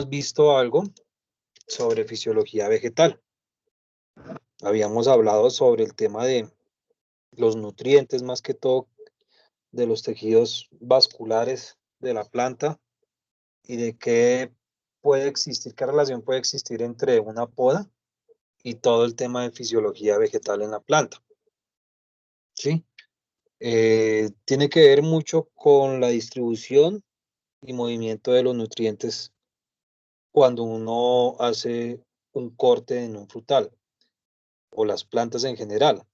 visto algo sobre fisiología vegetal. Habíamos hablado sobre el tema de los nutrientes, más que todo de los tejidos vasculares de la planta y de qué puede existir, qué relación puede existir entre una poda y todo el tema de fisiología vegetal en la planta. ¿Sí? Tiene que ver mucho con la distribución y movimiento de los nutrientes cuando uno hace un corte en un frutal o las plantas en general.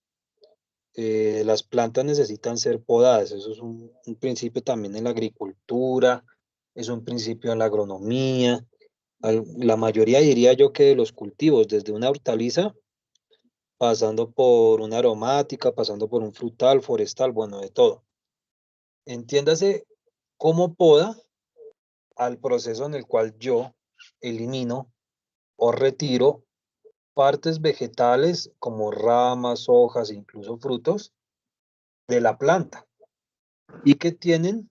Las plantas necesitan ser podadas, eso es un principio también en la agricultura, es un principio en la agronomía. La mayoría diría yo que de los cultivos, desde una hortaliza, pasando por una aromática, pasando por un frutal, forestal, bueno, de todo. Entiéndase cómo poda al proceso en el cual yo elimino o retiro partes vegetales como ramas, hojas, incluso frutos de la planta y que tienen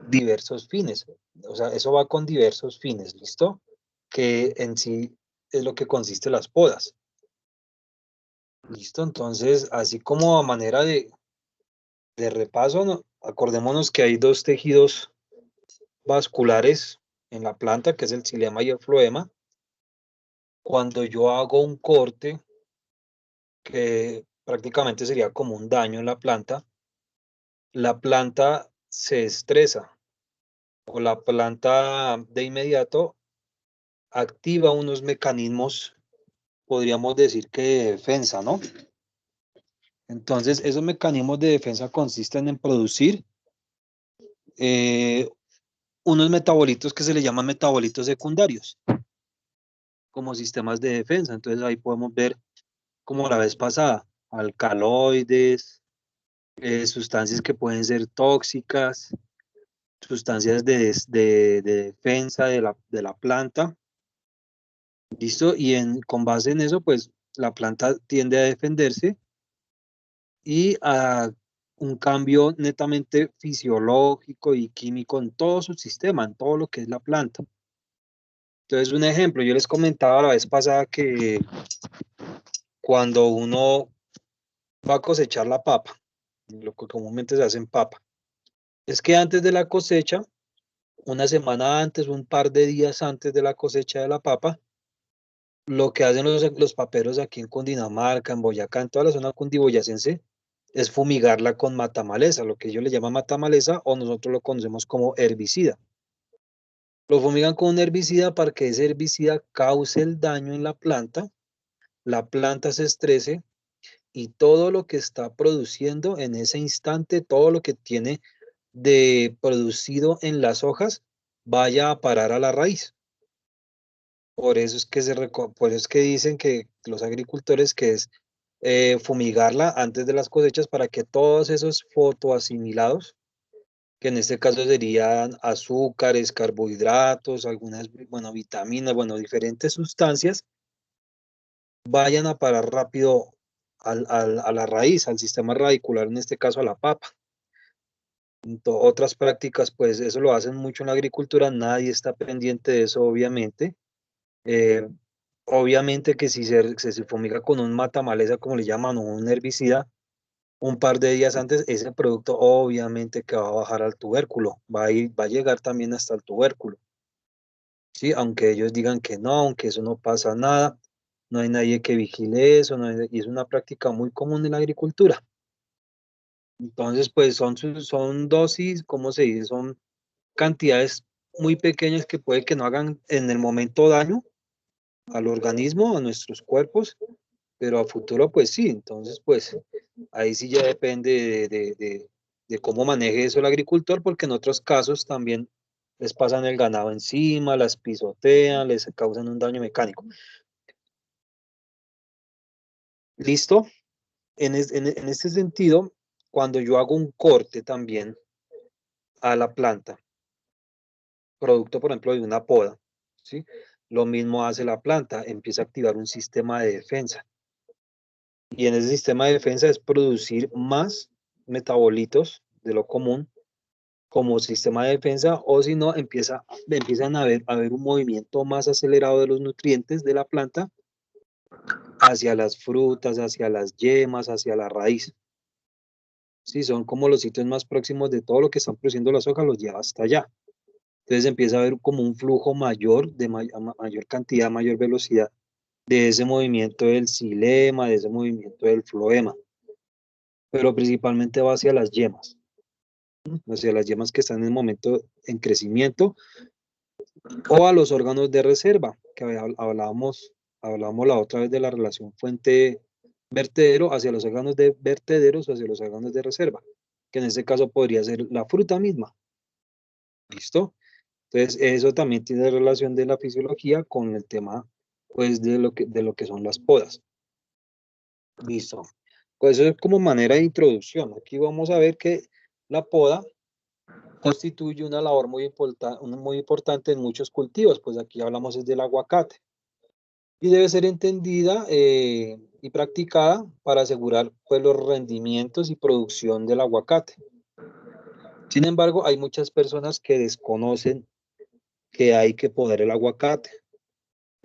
diversos fines. O sea, eso va con diversos fines, ¿listo? Que en sí es lo que consiste las podas. ¿Listo? Entonces, así como a manera de repaso, acordémonos que hay dos tejidos vasculares en la planta, que es el xilema y el floema. Cuando yo hago un corte, que prácticamente sería como un daño en la planta se estresa o la planta de inmediato activa unos mecanismos, podríamos decir que de defensa, ¿no? Entonces, esos mecanismos de defensa consisten en producir eh, unos metabolitos que se le llaman metabolitos secundarios, como sistemas de defensa. Entonces, ahí podemos ver, como la vez pasada, alcaloides, sustancias que pueden ser tóxicas, sustancias de defensa de la planta. ¿Listo? Y con base en eso, pues la planta tiende a defenderse y a un cambio netamente fisiológico y químico en todo su sistema, en todo lo que es la planta. Entonces, un ejemplo, yo les comentaba la vez pasada que cuando uno va a cosechar la papa, lo que comúnmente se hace en papa, es que antes de la cosecha, una semana antes, un par de días antes de la cosecha de la papa, lo que hacen los paperos aquí en Cundinamarca, en Boyacá, en toda la zona cundiboyacense, es fumigarla con matamaleza, lo que ellos le llaman matamaleza o nosotros lo conocemos como herbicida. Lo fumigan con un herbicida para que ese herbicida cause el daño en la planta se estrese y todo lo que está produciendo en ese instante, todo lo que tiene de producido en las hojas, vaya a parar a la raíz. Por eso es que por eso es que dicen que los agricultores que es fumigarla antes de las cosechas para que todos esos fotoasimilados, que en este caso serían azúcares, carbohidratos, algunas, bueno, vitaminas, bueno, diferentes sustancias, vayan a parar rápido a la raíz, al sistema radicular, en este caso a la papa. Otras prácticas, pues eso lo hacen mucho en la agricultura, nadie está pendiente de eso, obviamente. Eh, Obviamente que si se fumiga con un matamaleza, como le llaman, o un herbicida, un par de días antes, ese producto obviamente que va a bajar al tubérculo, va a llegar también hasta el tubérculo, ¿sí? Aunque ellos digan que no, aunque eso no pasa nada, no hay nadie que vigile eso, y es una práctica muy común en la agricultura. Entonces, pues son dosis, ¿cómo se dice? Son cantidades muy pequeñas que puede que no hagan en el momento daño al organismo, a nuestros cuerpos, pero a futuro pues sí, entonces pues ahí sí ya depende de cómo maneje eso el agricultor, porque en otros casos también les pasan el ganado encima, las pisotean, les causan un daño mecánico. ¿Listo? En este sentido, cuando yo hago un corte también a la planta, producto por ejemplo de una poda, ¿sí? Lo mismo hace la planta, empieza a activar un sistema de defensa. Y en ese sistema de defensa es producir más metabolitos de lo común como sistema de defensa, o si no, empiezan a haber un movimiento más acelerado de los nutrientes de la planta hacia las frutas, hacia las yemas, hacia la raíz. Sí, son como los sitios más próximos de todo lo que están produciendo las hojas, los lleva hasta allá. Entonces empieza a haber como un flujo mayor, de mayor cantidad, mayor velocidad de ese movimiento del xilema, de ese movimiento del floema, pero principalmente va hacia las yemas que están en el momento en crecimiento, o a los órganos de reserva, que hablábamos la otra vez de la relación fuente-vertedero, hacia los órganos de vertederos o hacia los órganos de reserva, que en este caso podría ser la fruta misma. ¿Listo? Entonces, eso también tiene relación de la fisiología con el tema, pues, de lo que son las podas. Listo. Pues eso es como manera de introducción. Aquí vamos a ver que la poda constituye una labor muy importante en muchos cultivos, pues aquí hablamos es del aguacate. Y debe ser entendida y practicada para asegurar pues, los rendimientos y producción del aguacate. Sin embargo, hay muchas personas que desconocen que hay que podar el aguacate.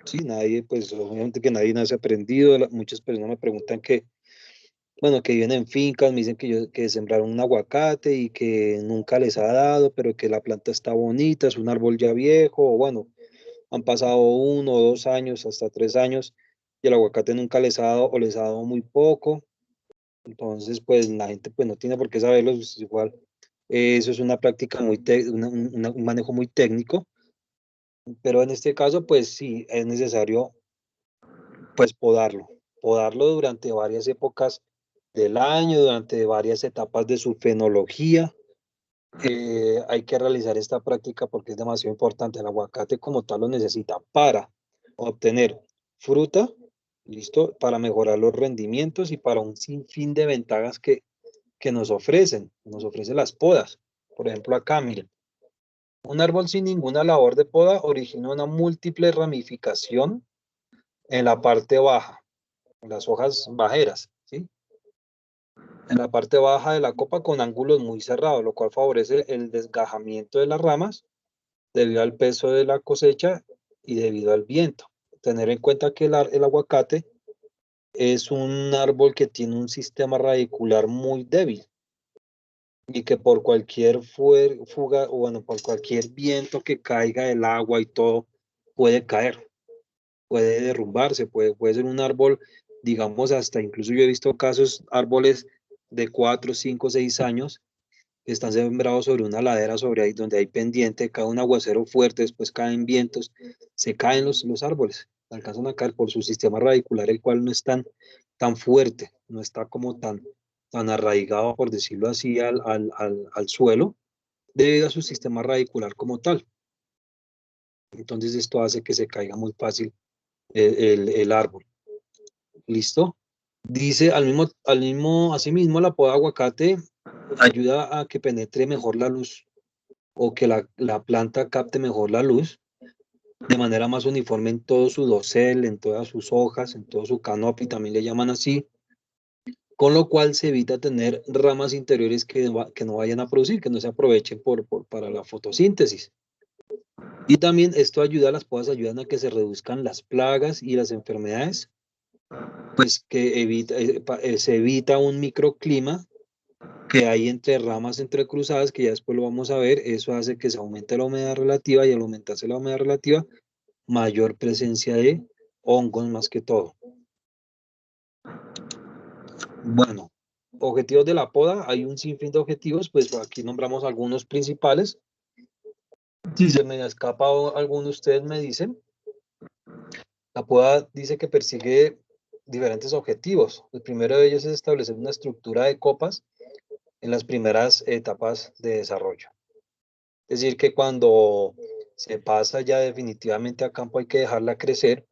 Sí, nadie, pues obviamente que nadie nace aprendido. Muchas personas me preguntan que, bueno, que viven en fincas, me dicen que sembraron un aguacate y que nunca les ha dado, pero que la planta está bonita, es un árbol ya viejo, o bueno, han pasado 1 o 2 años, hasta 3 años, y el aguacate nunca les ha dado o les ha dado muy poco. Entonces, pues la gente pues no tiene por qué saberlo, pues, igual. Eso es una práctica un manejo muy técnico, pero en este caso, pues sí, es necesario pues podarlo durante varias épocas del año, durante varias etapas de su fenología. Hay que realizar esta práctica porque es demasiado importante. El aguacate como tal lo necesita para obtener fruta, listo, para mejorar los rendimientos y para un sinfín de ventajas que nos ofrecen las podas. Por ejemplo, acá, miren, un árbol sin ninguna labor de poda origina una múltiple ramificación en la parte baja, en las hojas bajeras, ¿sí? En la parte baja de la copa con ángulos muy cerrados, lo cual favorece el desgajamiento de las ramas debido al peso de la cosecha y debido al viento. Tener en cuenta que el aguacate es un árbol que tiene un sistema radicular muy débil y que por cualquier fuga o bueno, por cualquier viento que caiga del agua y todo, puede caer, puede derrumbarse, puede ser un árbol, digamos, hasta incluso yo he visto casos, árboles de 4, 5, 6 años que están sembrados sobre una ladera, sobre ahí donde hay pendiente, cae un aguacero fuerte, después caen vientos, se caen los árboles, alcanzan a caer por su sistema radicular, el cual no es tan fuerte, no está como tan arraigado, por decirlo así, al suelo, debido a su sistema radicular como tal. Entonces esto hace que se caiga muy fácil el árbol. ¿Listo? Dice, asimismo, la poda de aguacate ayuda a que penetre mejor la luz o que la planta capte mejor la luz de manera más uniforme en todo su dosel, en todas sus hojas, en todo su canopy, también le llaman así, con lo cual se evita tener ramas interiores que no vayan a producir, que no se aprovechen para la fotosíntesis. Y también esto ayuda, las podas ayudan a que se reduzcan las plagas y las enfermedades, pues que se evita un microclima que hay entre ramas entrecruzadas, que ya después lo vamos a ver. Eso hace que se aumente la humedad relativa, y al aumentarse la humedad relativa, mayor presencia de hongos más que todo. Bueno, objetivos de la poda, hay un sinfín de objetivos, pues aquí nombramos algunos principales. Si se me escapa alguno, ustedes me dicen. La poda dice que persigue diferentes objetivos. El primero de ellos es establecer una estructura de copas en las primeras etapas de desarrollo. Es decir, que cuando se pasa ya definitivamente a campo hay que dejarla crecer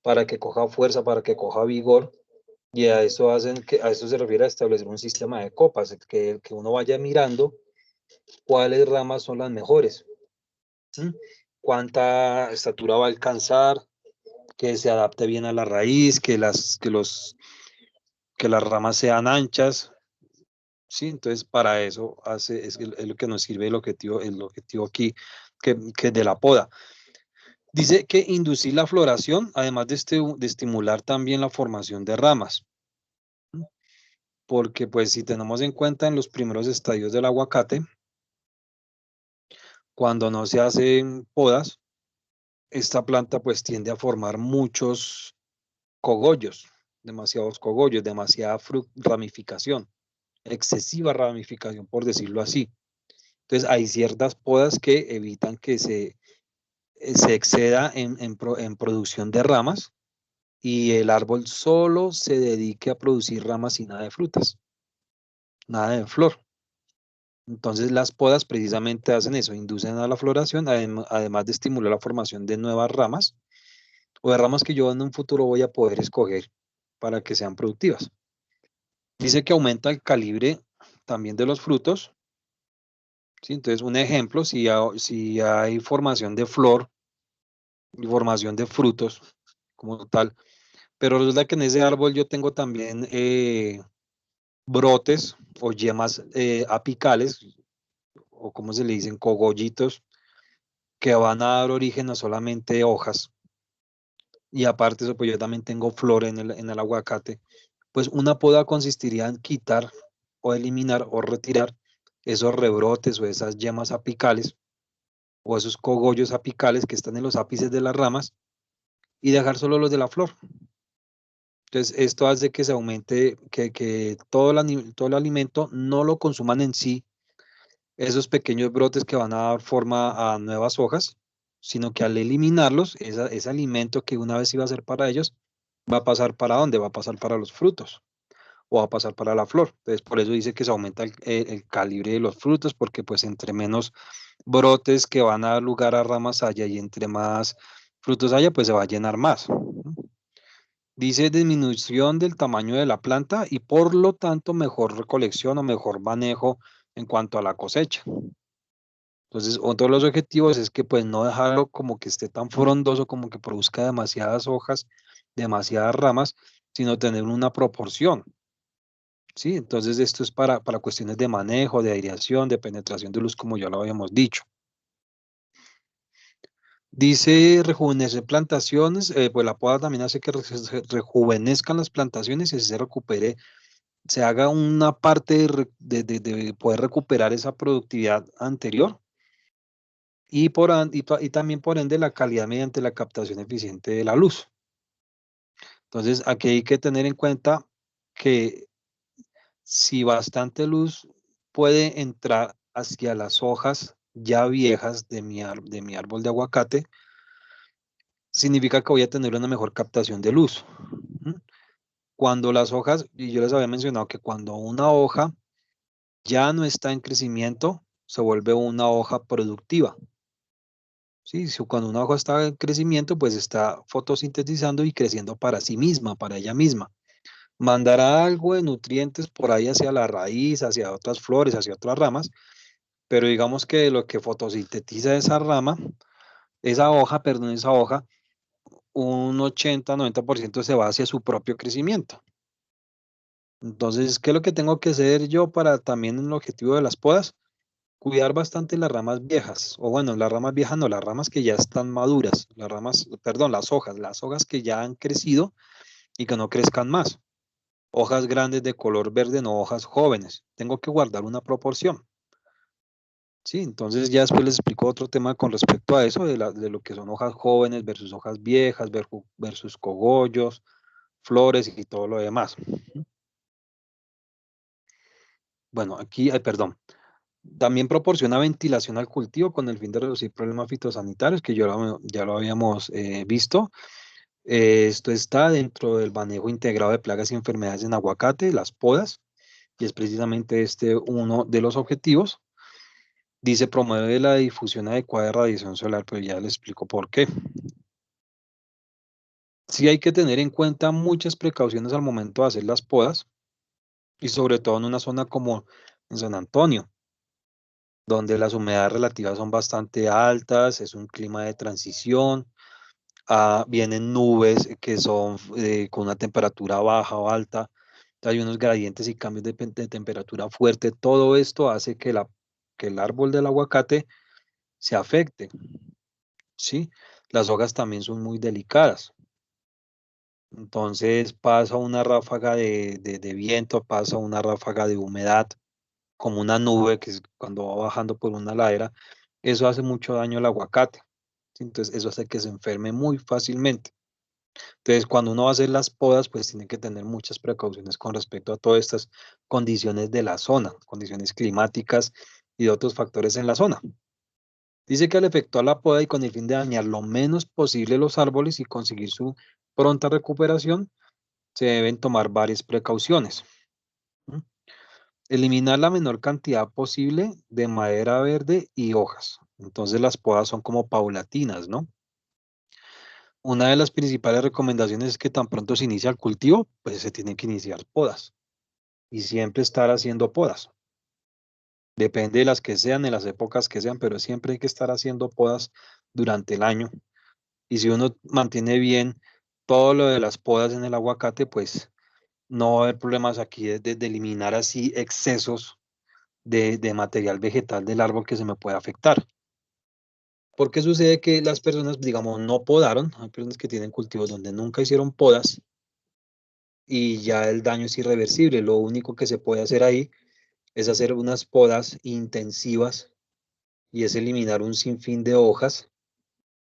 para que coja fuerza, para que coja vigor, y a eso se refiere a establecer un sistema de copas, que uno vaya mirando cuáles ramas son las mejores, ¿sí? Cuánta estatura va a alcanzar, que se adapte bien a la raíz, que las ramas sean anchas, ¿sí? Entonces, para eso es lo que nos sirve el objetivo aquí que de la poda. Dice que inducir la floración, además de estimular también la formación de ramas, porque pues si tenemos en cuenta en los primeros estadios del aguacate, cuando no se hacen podas, esta planta pues tiende a formar muchos cogollos, demasiados cogollos, demasiada ramificación, excesiva ramificación, por decirlo así. Entonces hay ciertas podas que evitan que se exceda en producción de ramas y el árbol solo se dedique a producir ramas y nada de frutas, nada de flor. Entonces las podas precisamente hacen eso, inducen a la floración, además de estimular la formación de nuevas ramas o de ramas que yo en un futuro voy a poder escoger para que sean productivas. Dice que aumenta el calibre también de los frutos, ¿sí? Entonces un ejemplo, si hay formación de flor y formación de frutos como tal, pero resulta que en ese árbol yo tengo también brotes o yemas apicales, o como se le dicen, cogollitos, que van a dar origen a solamente hojas. Y aparte de eso, pues yo también tengo flor en el aguacate. Pues una poda consistiría en quitar o eliminar o retirar esos rebrotes o esas yemas apicales o esos cogollos apicales que están en los ápices de las ramas y dejar solo los de la flor. Entonces, esto hace que se aumente, que todo el alimento no lo consuman en sí esos pequeños brotes que van a dar forma a nuevas hojas, sino que al eliminarlos, ese alimento que una vez iba a ser para ellos, va a pasar para dónde, va a pasar para los frutos o va a pasar para la flor. Entonces, por eso dice que se aumenta el calibre de los frutos, porque pues entre menos brotes que van a dar lugar a ramas haya y entre más frutos haya, pues se va a llenar más. Dice disminución del tamaño de la planta y por lo tanto mejor recolección o mejor manejo en cuanto a la cosecha. Entonces, otro de los objetivos es que pues no dejarlo como que esté tan frondoso, como que produzca demasiadas hojas, demasiadas ramas, sino tener una proporción, ¿sí? Entonces, esto es para cuestiones de manejo, de aireación, de penetración de luz, como ya lo habíamos dicho. Dice rejuvenecer plantaciones, pues la poda también hace que se rejuvenezcan las plantaciones y se recupere, se haga una parte de poder recuperar esa productividad anterior y también por ende la calidad mediante la captación eficiente de la luz. Entonces, aquí hay que tener en cuenta que si bastante luz puede entrar hacia las hojas ya viejas de mi árbol de aguacate, significa que voy a tener una mejor captación de luz. ¿Mm? Cuando las hojas, y yo les había mencionado que cuando una hoja ya no está en crecimiento, se vuelve una hoja productiva. Sí, cuando una hoja está en crecimiento, pues está fotosintetizando y creciendo para sí misma, para ella misma. Mandará algo de nutrientes por ahí hacia la raíz, hacia otras flores, hacia otras ramas, pero digamos que lo que fotosintetiza esa rama, esa hoja, un 80-90% se va hacia su propio crecimiento. Entonces, ¿qué es lo que tengo que hacer yo para también en el objetivo de las podas? Cuidar bastante las ramas viejas, o bueno, las ramas viejas no, las ramas que ya están maduras, las ramas, perdón, las hojas que ya han crecido y que no crezcan más. Hojas grandes de color verde, no hojas jóvenes. Tengo que guardar una proporción. Sí, entonces ya después les explico otro tema con respecto a eso, de lo que son hojas jóvenes versus hojas viejas, versus cogollos, flores y todo lo demás. Bueno, aquí, ay, perdón. También proporciona ventilación al cultivo con el fin de reducir problemas fitosanitarios, que ya lo habíamos visto. Esto está dentro del manejo integrado de plagas y enfermedades en aguacate, las podas, y es precisamente este uno de los objetivos. Dice promueve la difusión adecuada de radiación solar, pero ya les explico por qué. Sí hay que tener en cuenta muchas precauciones al momento de hacer las podas, y sobre todo en una zona como en San Antonio, donde las humedades relativas son bastante altas, es un clima de transición, vienen nubes que son con una temperatura baja o alta, Hay unos gradientes y cambios de temperatura fuerte. Todo esto hace que el árbol del aguacate se afecte, ¿sí? Las hojas también son muy delicadas. Entonces pasa una ráfaga de viento, pasa una ráfaga de humedad, como una nube que es cuando va bajando por una ladera. Eso hace mucho daño al aguacate, ¿sí? Entonces eso hace que se enferme muy fácilmente. Entonces, cuando uno va a hacer las podas, pues tiene que tener muchas precauciones con respecto a todas estas condiciones de la zona, condiciones climáticas y de otros factores en la zona. Dice que al efectuar la poda y con el fin de dañar lo menos posible los árboles y conseguir su pronta recuperación, se deben tomar varias precauciones. ¿Mm? Eliminar la menor cantidad posible de madera verde y hojas. Entonces las podas son como paulatinas, ¿no? Una de las principales recomendaciones es que tan pronto se inicia el cultivo, pues se tienen que iniciar podas y siempre estar haciendo podas. Depende de las que sean, de las épocas que sean, pero siempre hay que estar haciendo podas durante el año. Y si uno mantiene bien todo lo de las podas en el aguacate, pues no va a haber problemas aquí de eliminar así excesos de material vegetal del árbol que se me puede afectar. Porque sucede que las personas, digamos, no podaron, hay personas que tienen cultivos donde nunca hicieron podas y ya el daño es irreversible. Lo único que se puede hacer ahí es hacer unas podas intensivas y es eliminar un sinfín de hojas,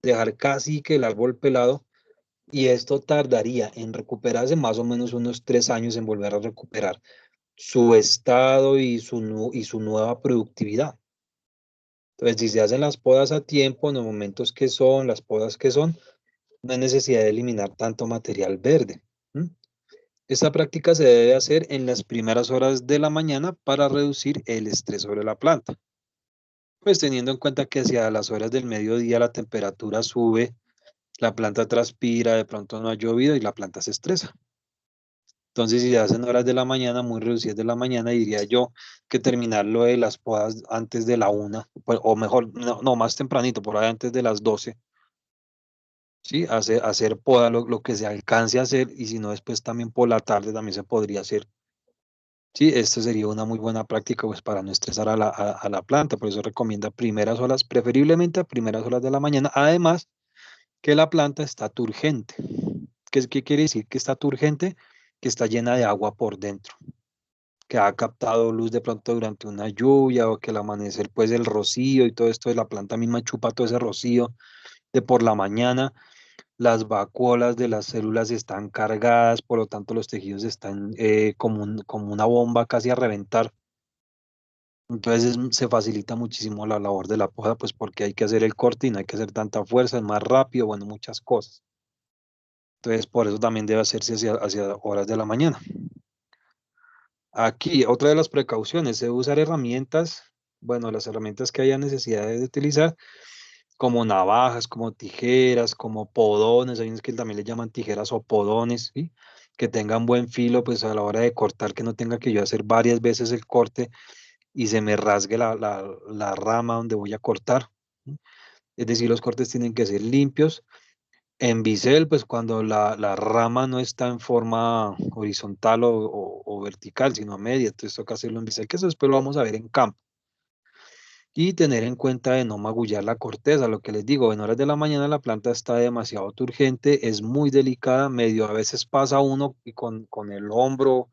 dejar casi que el árbol pelado y esto tardaría en recuperarse más o menos unos 3 años en volver a recuperar su estado y y su nueva productividad. Entonces, si se hacen las podas a tiempo, en los momentos que son, las podas que son, no hay necesidad de eliminar tanto material verde. ¿M? Esta práctica se debe hacer en las primeras horas de la mañana para reducir el estrés sobre la planta. Pues teniendo en cuenta que hacia las horas del mediodía la temperatura sube, la planta transpira, de pronto no ha llovido y la planta se estresa. Entonces, si se hacen horas de la mañana, muy reducidas de la mañana, diría yo que terminar lo de las podas antes de la 1, pues, o mejor, no, más tempranito, por ahí antes de las 12, ¿sí? Hacer poda lo que se alcance a hacer y si no, después también por la tarde también se podría hacer. Sí, esto sería una muy buena práctica pues para no estresar a la planta, por eso recomienda primeras horas, preferiblemente a primeras horas de la mañana, además que la planta está turgente. ¿Qué quiere decir que está turgente? Que está llena de agua por dentro, que ha captado luz de pronto durante una lluvia o que al amanecer pues el rocío y todo esto de la planta misma chupa todo ese rocío de por la mañana, las vacuolas de las células están cargadas, por lo tanto los tejidos están como una bomba casi a reventar. Entonces se facilita muchísimo la labor de la poda, pues porque hay que hacer el corte y no hay que hacer tanta fuerza, es más rápido, bueno, muchas cosas. Entonces por eso también debe hacerse hacia horas de la mañana. Aquí, otra de las precauciones es usar herramientas, bueno, las herramientas que haya necesidad de utilizar, como navajas, como tijeras, como podones, hay unos que también le llaman tijeras o podones, ¿sí? Que tengan buen filo, pues a la hora de cortar, que no tenga que yo hacer varias veces el corte y se me rasgue la rama donde voy a cortar, ¿sí? Es decir, los cortes tienen que ser limpios. En bisel, pues cuando la rama no está en forma horizontal o vertical, sino a media, entonces toca hacerlo en bisel, que eso después lo vamos a ver en campo. Y tener en cuenta de no magullar la corteza, lo que les digo, en horas de la mañana la planta está demasiado turgente, es muy delicada, medio a veces pasa uno y con el hombro,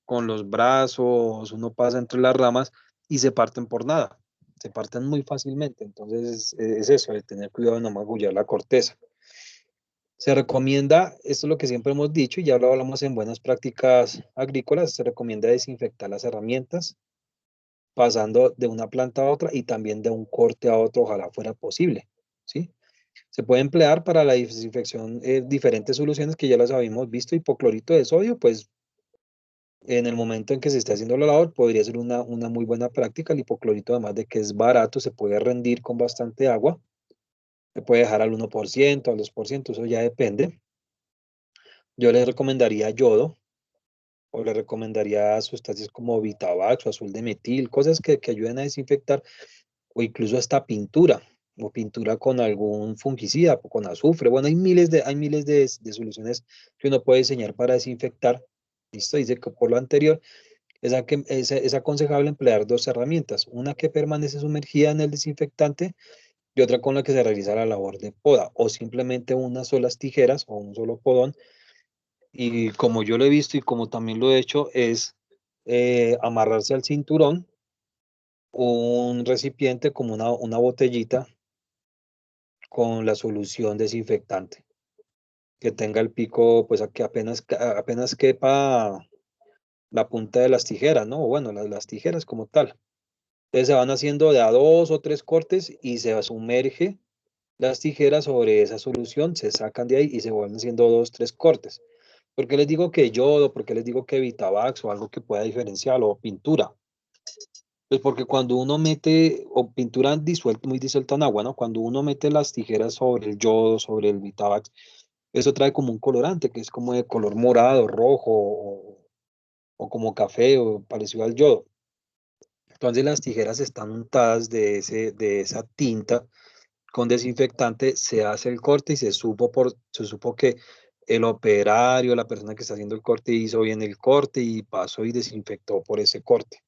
con los brazos, uno pasa entre las ramas y se parten por nada, se parten muy fácilmente, entonces es eso, de tener cuidado de no magullar la corteza. Se recomienda, esto es lo que siempre hemos dicho y ya lo hablamos en buenas prácticas agrícolas, se recomienda desinfectar las herramientas pasando de una planta a otra y también de un corte a otro, ojalá fuera posible, ¿sí? Se puede emplear para la desinfección diferentes soluciones que ya las habíamos visto, hipoclorito de sodio, pues en el momento en que se esté haciendo la labor podría ser una muy buena práctica. El hipoclorito, además de que es barato, se puede rendir con bastante agua, se puede dejar al 1%, al 2%, eso ya depende. Yo les recomendaría yodo, o le recomendaría sustancias como Vitavax o azul de metil, cosas que ayuden a desinfectar, o incluso hasta pintura, o pintura con algún fungicida, o con azufre. Bueno, hay miles de soluciones que uno puede diseñar para desinfectar ¿Listo? Dice que por lo anterior es aconsejable emplear dos herramientas, una que permanece sumergida en el desinfectante y otra con la que se realiza la labor de poda, o simplemente unas solas tijeras o un solo podón. Y como yo lo he visto y como también lo he hecho, es amarrarse al cinturón un recipiente como una botellita con la solución desinfectante, que tenga el pico, pues a que apenas quepa la punta de las tijeras, ¿no? O bueno, las tijeras como tal. Entonces se van haciendo de a 2 o 3 cortes y se sumerge las tijeras sobre esa solución, se sacan de ahí y se vuelven haciendo 2, 3 cortes. ¿Por qué les digo que yodo? ¿Por qué les digo que Vitavax o algo que pueda diferenciarlo? O pintura. Pues porque cuando uno mete, o pintura disuelta, muy disuelta en agua, ¿no? Cuando uno mete las tijeras sobre el yodo, sobre el Vitavax, eso trae como un colorante que es como de color morado, rojo o como café o parecido al yodo. Entonces las tijeras están untadas de esa tinta con desinfectante, se hace el corte y se supo que el operario, la persona que está haciendo el corte, hizo bien el corte y pasó y desinfectó por ese corte.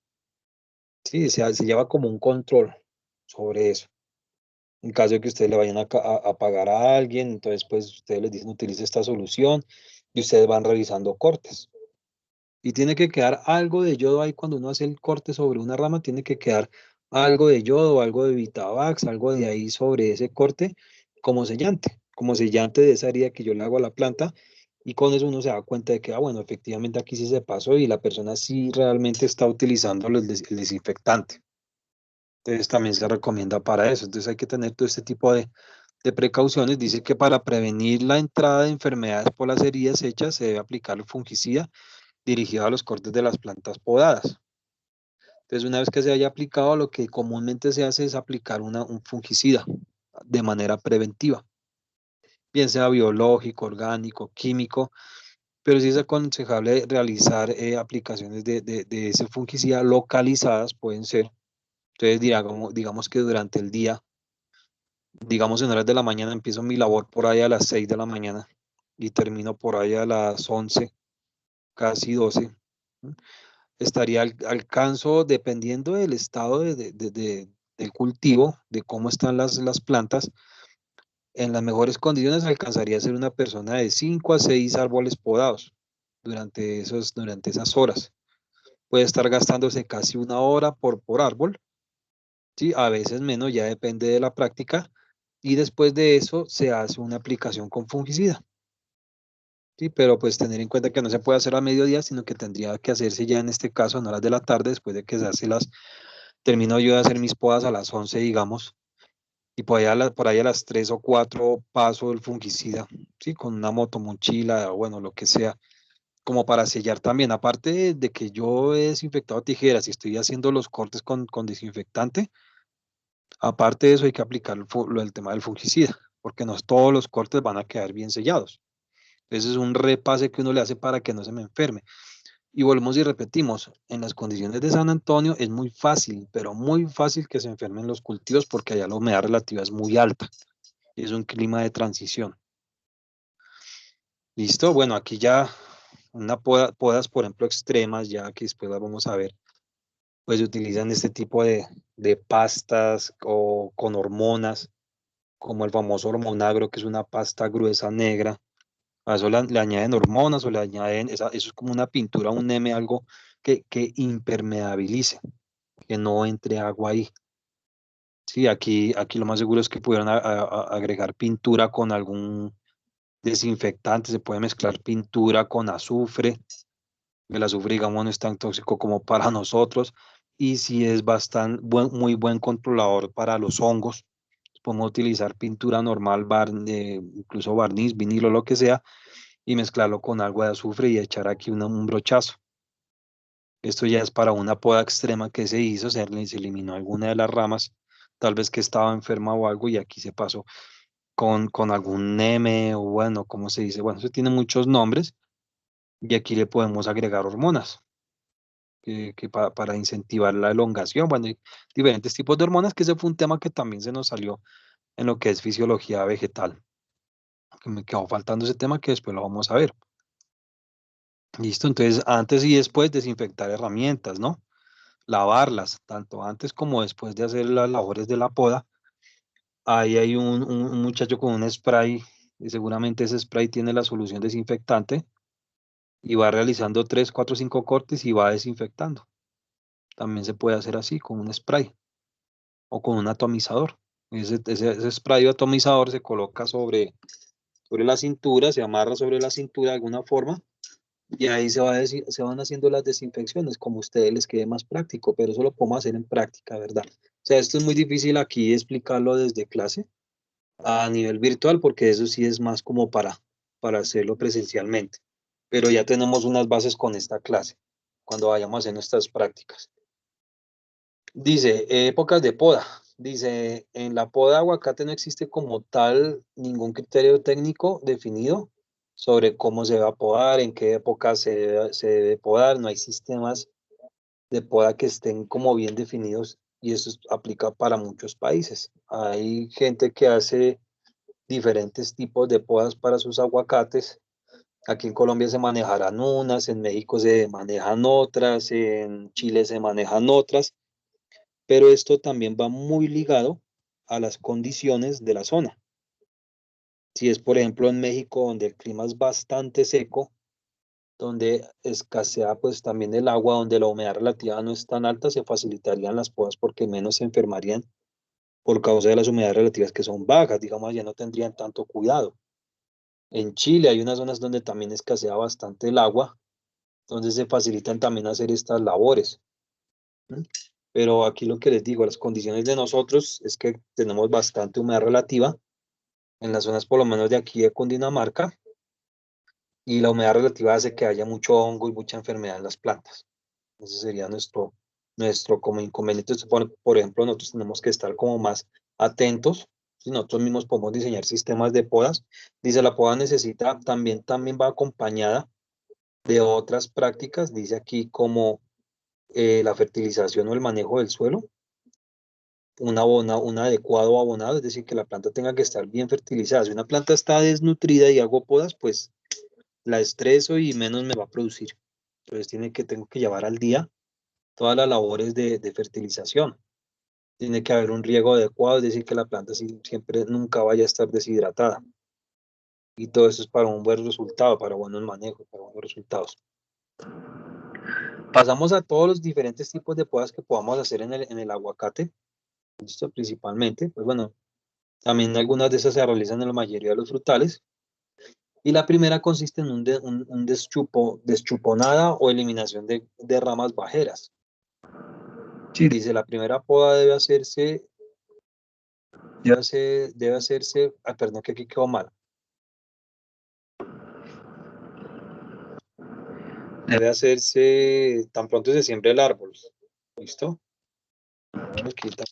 Sí, se lleva como un control sobre eso. En caso de que ustedes le vayan a pagar a alguien, entonces pues ustedes les dicen utilice esta solución y ustedes van revisando cortes. Y tiene que quedar algo de yodo ahí cuando uno hace el corte sobre una rama, tiene que quedar algo de yodo, algo de Vitavax, algo de ahí sobre ese corte como sellante de esa herida que yo le hago a la planta. Y con eso uno se da cuenta de que, bueno, efectivamente aquí sí se pasó y la persona sí realmente está utilizando el desinfectante. Entonces también se recomienda para eso. Entonces hay que tener todo este tipo de precauciones. Dice que para prevenir la entrada de enfermedades por las heridas hechas se debe aplicar el fungicida dirigido a los cortes de las plantas podadas. Entonces, una vez que se haya aplicado, lo que comúnmente se hace es aplicar un fungicida de manera preventiva, bien sea biológico, orgánico, químico, pero sí es aconsejable realizar aplicaciones de ese fungicida localizadas, pueden ser. Entonces, digamos que durante el día, digamos en horas de la mañana, empiezo mi labor por ahí a las 6 de la mañana y termino por ahí a las 11, casi 12. Estaría alcanzo, dependiendo del estado del cultivo, de cómo están las plantas, en las mejores condiciones alcanzaría a ser una persona de 5 a 6 árboles podados durante esas horas. Puede estar gastándose casi una hora por árbol, ¿sí? A veces menos, ya depende de la práctica, y después de eso se hace una aplicación con fungicida. Sí, pero pues tener en cuenta que no se puede hacer a mediodía, sino que tendría que hacerse ya en este caso en horas de la tarde, después de que se hace termino yo de hacer mis podas a las 11, digamos, y por ahí a las 3 o 4 paso el fungicida, sí, con una motomochila, o bueno, lo que sea, como para sellar también. Aparte de que yo he desinfectado tijeras y estoy haciendo los cortes con desinfectante, aparte de eso hay que aplicar el tema del fungicida, porque no todos los cortes van a quedar bien sellados. Ese es un repase que uno le hace para que no se me enferme. Y volvemos y repetimos, en las condiciones de San Antonio es muy fácil, pero muy fácil que se enfermen los cultivos porque allá la humedad relativa es muy alta. Es un clima de transición. ¿Listo? Bueno, aquí ya podas, por ejemplo, extremas, ya que después las vamos a ver, pues se utilizan este tipo de pastas o con hormonas, como el famoso hormonagro, que es una pasta gruesa negra. A eso le añaden hormonas o le añaden, eso es como una pintura, un M, algo que impermeabilice, que no entre agua ahí. Sí, aquí lo más seguro es que pudieran agregar pintura con algún desinfectante, se puede mezclar pintura con azufre. El azufre, digamos, no es tan tóxico como para nosotros y sí es muy buen controlador para los hongos. Podemos utilizar pintura normal, incluso barniz, vinilo, lo que sea, y mezclarlo con agua de azufre y echar aquí un brochazo. Esto ya es para una poda extrema que se hizo, se eliminó alguna de las ramas, tal vez que estaba enferma o algo, y aquí se pasó con algún neme o bueno, ¿cómo se dice? Bueno, eso tiene muchos nombres y aquí le podemos agregar hormonas para incentivar la elongación. Bueno, hay diferentes tipos de hormonas, que ese fue un tema que también se nos salió en lo que es fisiología vegetal, que me quedó faltando ese tema que después lo vamos a ver. Listo, entonces antes y después desinfectar herramientas, ¿no? Lavarlas, tanto antes como después de hacer las labores de la poda. Ahí hay un muchacho con un spray, y seguramente ese spray tiene la solución desinfectante, y va realizando 3, 4, 5 cortes y va desinfectando. También se puede hacer así, con un spray o con un atomizador. Ese spray o atomizador se coloca sobre la cintura, se amarra sobre la cintura de alguna forma, y ahí se van haciendo las desinfecciones como a ustedes les quede más práctico, pero eso lo podemos hacer en práctica, ¿verdad? O sea, esto es muy difícil aquí explicarlo desde clase a nivel virtual, porque eso sí es más como para hacerlo presencialmente. Pero ya tenemos unas bases con esta clase, cuando vayamos a hacer nuestras prácticas. Dice, épocas de poda. Dice, en la poda de aguacate no existe como tal ningún criterio técnico definido sobre cómo se va a podar, en qué época se debe podar. No hay sistemas de poda que estén como bien definidos, y eso aplica para muchos países. Hay gente que hace diferentes tipos de podas para sus aguacates. Aquí en Colombia se manejarán unas, en México se manejan otras, en Chile se manejan otras, pero esto también va muy ligado a las condiciones de la zona. Si es, por ejemplo, en México, donde el clima es bastante seco, donde escasea pues también el agua, donde la humedad relativa no es tan alta, se facilitarían las podas porque menos se enfermarían por causa de las humedades relativas que son bajas, digamos, ya no tendrían tanto cuidado. En Chile hay unas zonas donde también escasea bastante el agua, donde se facilitan también hacer estas labores. ¿Mm? Pero aquí lo que les digo, las condiciones de nosotros es que tenemos bastante humedad relativa en las zonas por lo menos de aquí de Cundinamarca, y la humedad relativa hace que haya mucho hongo y mucha enfermedad en las plantas. Ese sería nuestro como inconveniente. Por ejemplo, nosotros tenemos que estar como más atentos. Si nosotros mismos podemos diseñar sistemas de podas. Dice, la poda necesita, también va acompañada de otras prácticas, dice aquí, como la fertilización o el manejo del suelo, un adecuado abonado, es decir, que la planta tenga que estar bien fertilizada. Si una planta está desnutrida y hago podas, pues la estreso y menos me va a producir. Entonces tengo que llevar al día todas las labores de fertilización. Tiene que haber un riego adecuado, es decir, que la planta siempre nunca vaya a estar deshidratada. Y todo eso es para un buen resultado, para buenos manejos, para buenos resultados. Pasamos a todos los diferentes tipos de podas que podamos hacer en el aguacate. Esto principalmente, pues bueno, también algunas de esas se realizan en la mayoría de los frutales. Y la primera consiste en un deschuponada o eliminación de ramas bajeras. Sí, dice, la primera poda debe hacerse, perdón, que aquí quedó mal. Debe hacerse tan pronto se siembre el árbol. ¿Listo? Aquí tan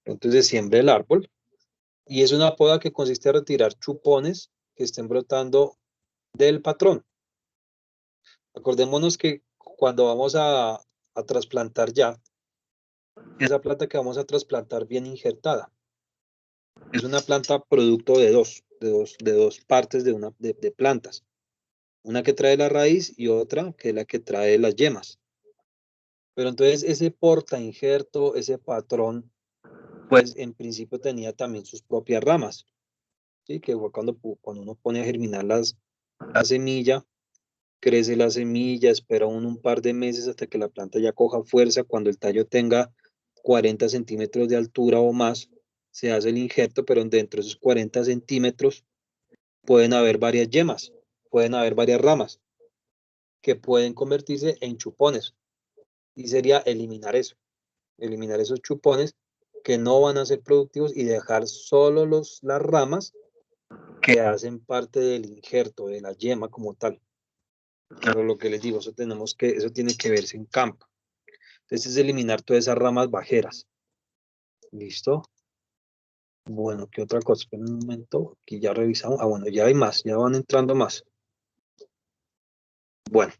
pronto se siembre el árbol. Y es una poda que consiste en retirar chupones que estén brotando del patrón. Acordémonos que cuando vamos a trasplantar ya, esa planta que vamos a trasplantar bien injertada, es una planta producto de dos partes de plantas. Una que trae la raíz y otra que es la que trae las yemas. Pero entonces ese porta injerto, ese patrón, pues en principio tenía también sus propias ramas. ¿Sí? Que fue cuando uno pone a germinar la semilla, crece la semilla, espera un par de meses hasta que la planta ya coja fuerza. Cuando el tallo tenga 40 centímetros de altura o más, se hace el injerto, pero dentro de esos 40 centímetros pueden haber varias yemas, pueden haber varias ramas que pueden convertirse en chupones. Y sería eliminar esos chupones que no van a ser productivos y dejar solo las ramas que hacen parte del injerto, de la yema como tal. Pero lo que les digo, eso tiene que verse en campo. Entonces es eliminar todas esas ramas bajeras. ¿Listo? Bueno, ¿qué otra cosa? Espera un momento, aquí ya revisamos. Ah, bueno, ya hay más, ya van entrando más. Bueno,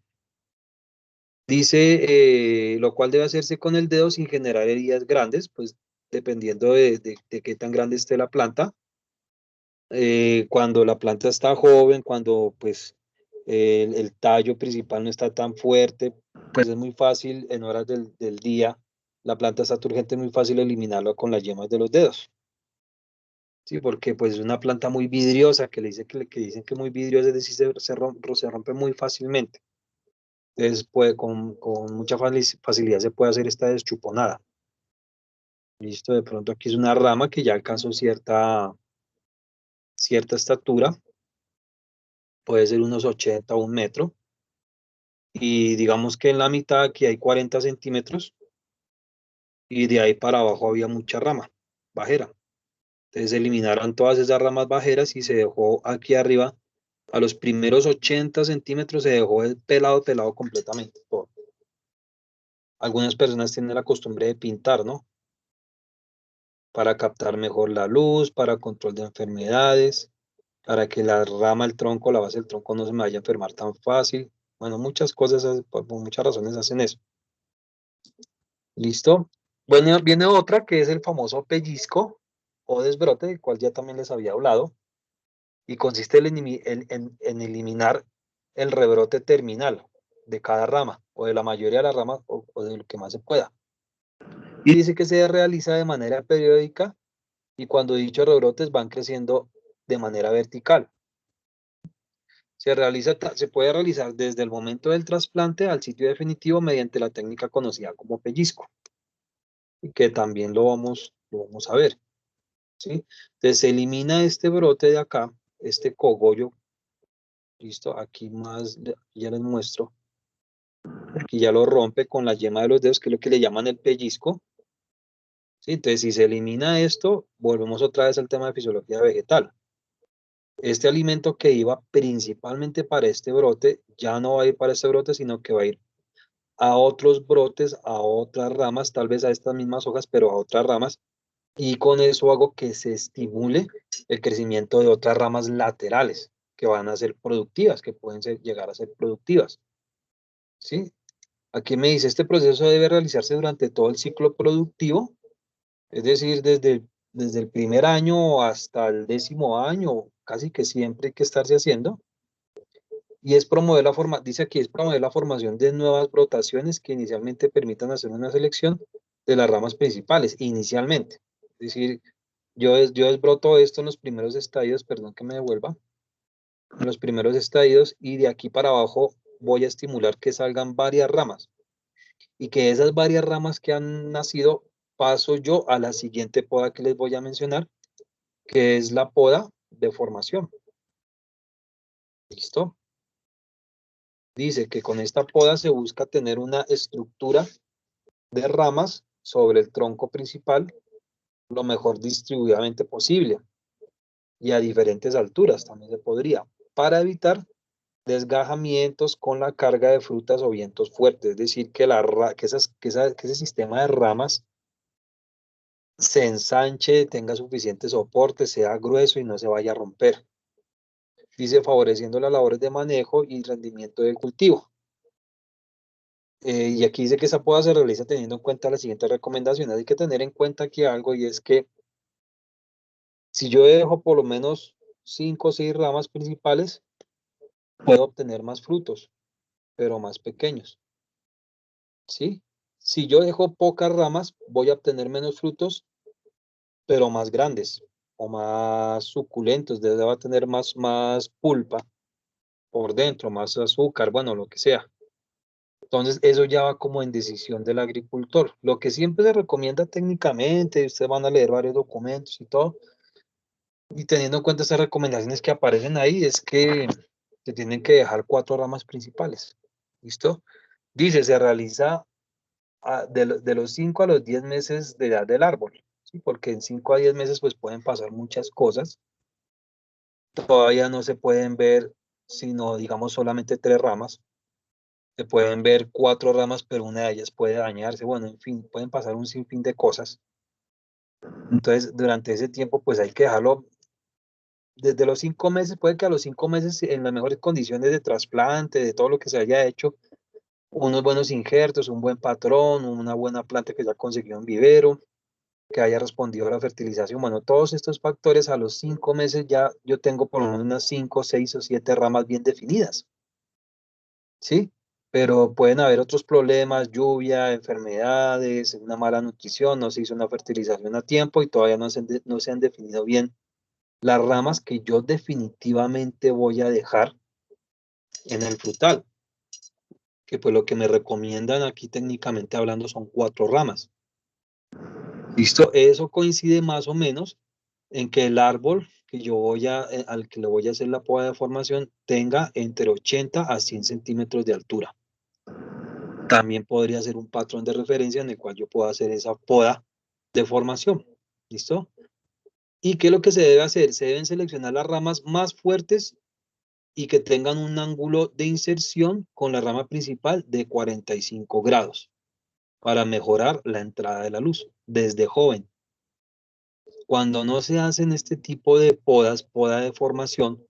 dice, lo cual debe hacerse con el dedo sin generar heridas grandes, pues dependiendo de qué tan grande esté la planta. Cuando la planta está joven, cuando pues el tallo principal no está tan fuerte, pues es muy fácil en horas del día, la planta está turgente, es muy fácil eliminarlo con las yemas de los dedos. Sí, porque pues es una planta muy vidriosa, que le dice que dicen que es muy vidriosa, es decir, se rompe muy fácilmente. Entonces, con mucha facilidad se puede hacer esta deschuponada. Listo, de pronto aquí es una rama que ya alcanzó cierta estatura, puede ser unos 80 o 1 metro, y digamos que en la mitad aquí hay 40 centímetros, y de ahí para abajo había mucha rama bajera. Entonces eliminaron todas esas ramas bajeras y se dejó aquí arriba, a los primeros 80 centímetros se dejó el pelado completamente todo. Algunas personas tienen la costumbre de pintar, ¿no? Para captar mejor la luz, para control de enfermedades, para que la rama, el tronco, la base del tronco no se me vaya a enfermar tan fácil. Bueno, muchas cosas, por muchas razones hacen eso. ¿Listo? Bueno, viene otra que es el famoso pellizco o desbrote, del cual ya también les había hablado, y consiste en eliminar el rebrote terminal de cada rama, o de la mayoría de las ramas, o de lo que más se pueda. Y dice que se realiza de manera periódica y cuando dichos rebrotes van creciendo de manera vertical. Se puede realizar desde el momento del trasplante al sitio definitivo mediante la técnica conocida como pellizco, y que también lo vamos a ver, ¿sí? Entonces se elimina este brote de acá, este cogollo, listo, aquí más, ya les muestro, aquí ya lo rompe con la yema de los dedos, que es lo que le llaman el pellizco, ¿sí? Entonces si se elimina esto, volvemos otra vez al tema de fisiología vegetal. Este alimento que iba principalmente para este brote, ya no va a ir para este brote, sino que va a ir a otros brotes, a otras ramas, tal vez a estas mismas hojas, pero a otras ramas, y con eso hago que se estimule el crecimiento de otras ramas laterales que van a ser productivas, que pueden llegar a ser productivas, ¿sí? Aquí me dice, este proceso debe realizarse durante todo el ciclo productivo, es decir, desde el primer año hasta el 10.º año, casi que siempre hay que estarse haciendo. Y es promover dice aquí, es promover la formación de nuevas brotaciones que inicialmente permitan hacer una selección de las ramas principales, inicialmente. Es decir, yo desbroto esto en los primeros estadios, perdón que me devuelva, en los primeros estadios, y de aquí para abajo voy a estimular que salgan varias ramas, y que esas varias ramas que han nacido, paso yo a la siguiente poda que les voy a mencionar, que es la poda de formación. ¿Listo? Dice que con esta poda se busca tener una estructura de ramas sobre el tronco principal lo mejor distribuidamente posible y a diferentes alturas también se podría, para evitar desgajamientos con la carga de frutas o vientos fuertes, es decir, que ese sistema de ramas se ensanche, tenga suficiente soporte, sea grueso y no se vaya a romper. Dice favoreciendo las labores de manejo y rendimiento del cultivo. Y aquí dice que esa poda se realiza teniendo en cuenta las siguientes recomendaciones. Hay que tener en cuenta aquí algo, y es que si yo dejo por lo menos 5 o 6 ramas principales, puedo obtener más frutos, pero más pequeños, ¿sí? Si yo dejo pocas ramas, voy a obtener menos frutos, pero más grandes o más suculentos, va a tener más pulpa por dentro, más azúcar, bueno, lo que sea. Entonces, eso ya va como en decisión del agricultor. Lo que siempre se recomienda técnicamente, ustedes van a leer varios documentos y todo, y teniendo en cuenta estas recomendaciones que aparecen ahí, es que se tienen que dejar 4 ramas principales. ¿Listo? Dice, se realiza de los 5 a los 10 meses de edad del árbol, ¿sí? Porque en 5 a 10 meses pues pueden pasar muchas cosas. Todavía no se pueden ver sino, digamos, solamente 3 ramas. Se pueden ver 4 ramas, pero una de ellas puede dañarse. Bueno, en fin, pueden pasar un sinfín de cosas. Entonces, durante ese tiempo, pues hay que dejarlo desde los 5 meses, puede que a los 5 meses, en las mejores condiciones de trasplante, de todo lo que se haya hecho, unos buenos injertos, un buen patrón, una buena planta que ya consiguió en vivero, que haya respondido a la fertilización. Bueno, todos estos factores a los 5 meses ya yo tengo por lo menos unas 5, 6 o 7 ramas bien definidas. ¿sí? Pero pueden haber otros problemas, lluvia, enfermedades, una mala nutrición, no se hizo una fertilización a tiempo y todavía no se han definido bien las ramas que yo definitivamente voy a dejar en el frutal, que pues lo que me recomiendan aquí técnicamente hablando son 4 ramas. ¿Listo? Eso coincide más o menos en que el árbol que al que le voy a hacer la poda de formación tenga entre 80 a 100 centímetros de altura. También podría ser un patrón de referencia en el cual yo pueda hacer esa poda de formación. ¿Listo? ¿Y qué es lo que se debe hacer? Se deben seleccionar las ramas más fuertes y que tengan un ángulo de inserción con la rama principal de 45 grados para mejorar la entrada de la luz desde joven. Cuando no se hacen este tipo de podas, poda de formación,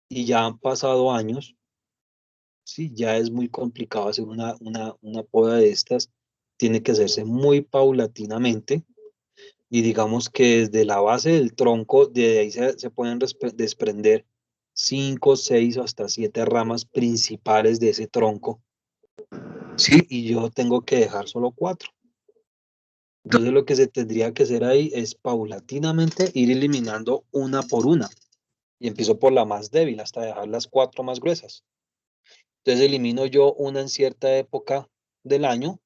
y ya han pasado años, sí, ya es muy complicado hacer una poda de estas. Tiene que hacerse muy paulatinamente y digamos que desde la base del tronco, de ahí se pueden desprender 5, 6 o hasta 7 ramas principales de ese tronco. Sí, y yo tengo que dejar solo 4. Entonces lo que se tendría que hacer ahí es paulatinamente ir eliminando una por una. Y empiezo por la más débil hasta dejar las 4 más gruesas. Entonces elimino yo una en cierta época del año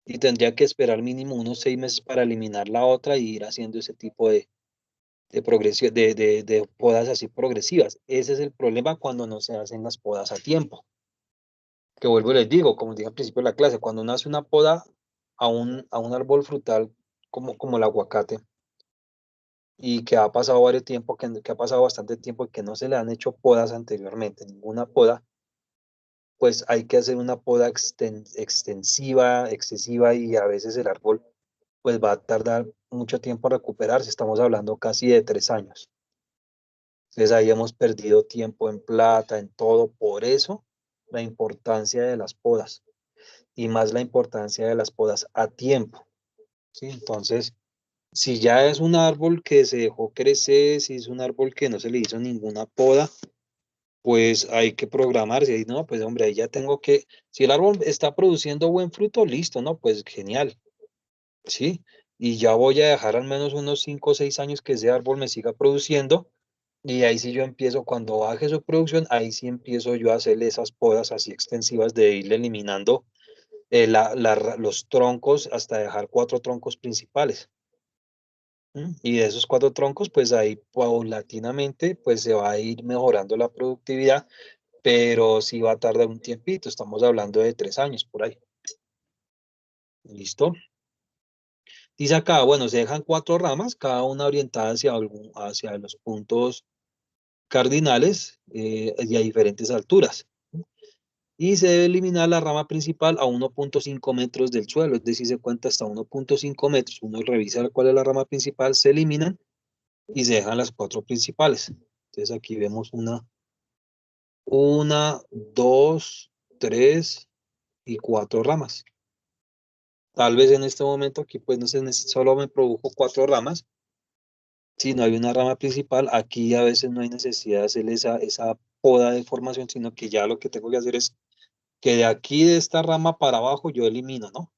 y tendría que esperar mínimo unos 6 meses para eliminar la otra y ir haciendo ese tipo de podas así progresivas. Ese es el problema cuando no se hacen las podas a tiempo. Que vuelvo y les digo, como dije al principio de la clase, cuando uno hace una poda a un árbol frutal como el aguacate y que ha pasado varios tiempo, que ha pasado bastante tiempo y que no se le han hecho podas anteriormente, ninguna poda, pues hay que hacer una poda extensiva, excesiva y a veces el árbol pues va a tardar mucho tiempo en recuperarse. Estamos hablando casi de 3 años. Entonces ahí hemos perdido tiempo en plata, en todo. Por eso la importancia de las podas y más la importancia de las podas a tiempo. ¿Sí? Entonces, si ya es un árbol que se dejó crecer, si es un árbol que no se le hizo ninguna poda, pues hay que programarse. Y no, pues hombre, ahí ya tengo que, si el árbol está produciendo buen fruto, listo, ¿no? Pues genial, ¿sí? Y ya voy a dejar al menos unos 5 o 6 años que ese árbol me siga produciendo. Y ahí sí yo empiezo, cuando baje su producción, ahí sí empiezo yo a hacerle esas podas así extensivas de irle eliminando los troncos hasta dejar 4 troncos principales. Y de esos 4 troncos, pues ahí paulatinamente, pues se va a ir mejorando la productividad, pero sí va a tardar un tiempito, estamos hablando de 3 años por ahí. ¿Listo? Dice acá, bueno, se dejan 4 ramas, cada una orientada hacia los puntos cardinales y a diferentes alturas. Y se debe eliminar la rama principal a 1.5 metros del suelo, es decir, se cuenta hasta 1.5 metros. Uno revisa cuál es la rama principal, se eliminan y se dejan las 4 principales. Entonces aquí vemos una, dos, 3 y 4 ramas. Tal vez en este momento aquí pues no sé, solo me produjo 4 ramas. Si no hay una rama principal, aquí a veces no hay necesidad de hacer esa poda de formación, sino que ya lo que tengo que hacer es que de aquí de esta rama para abajo yo elimino, ¿no?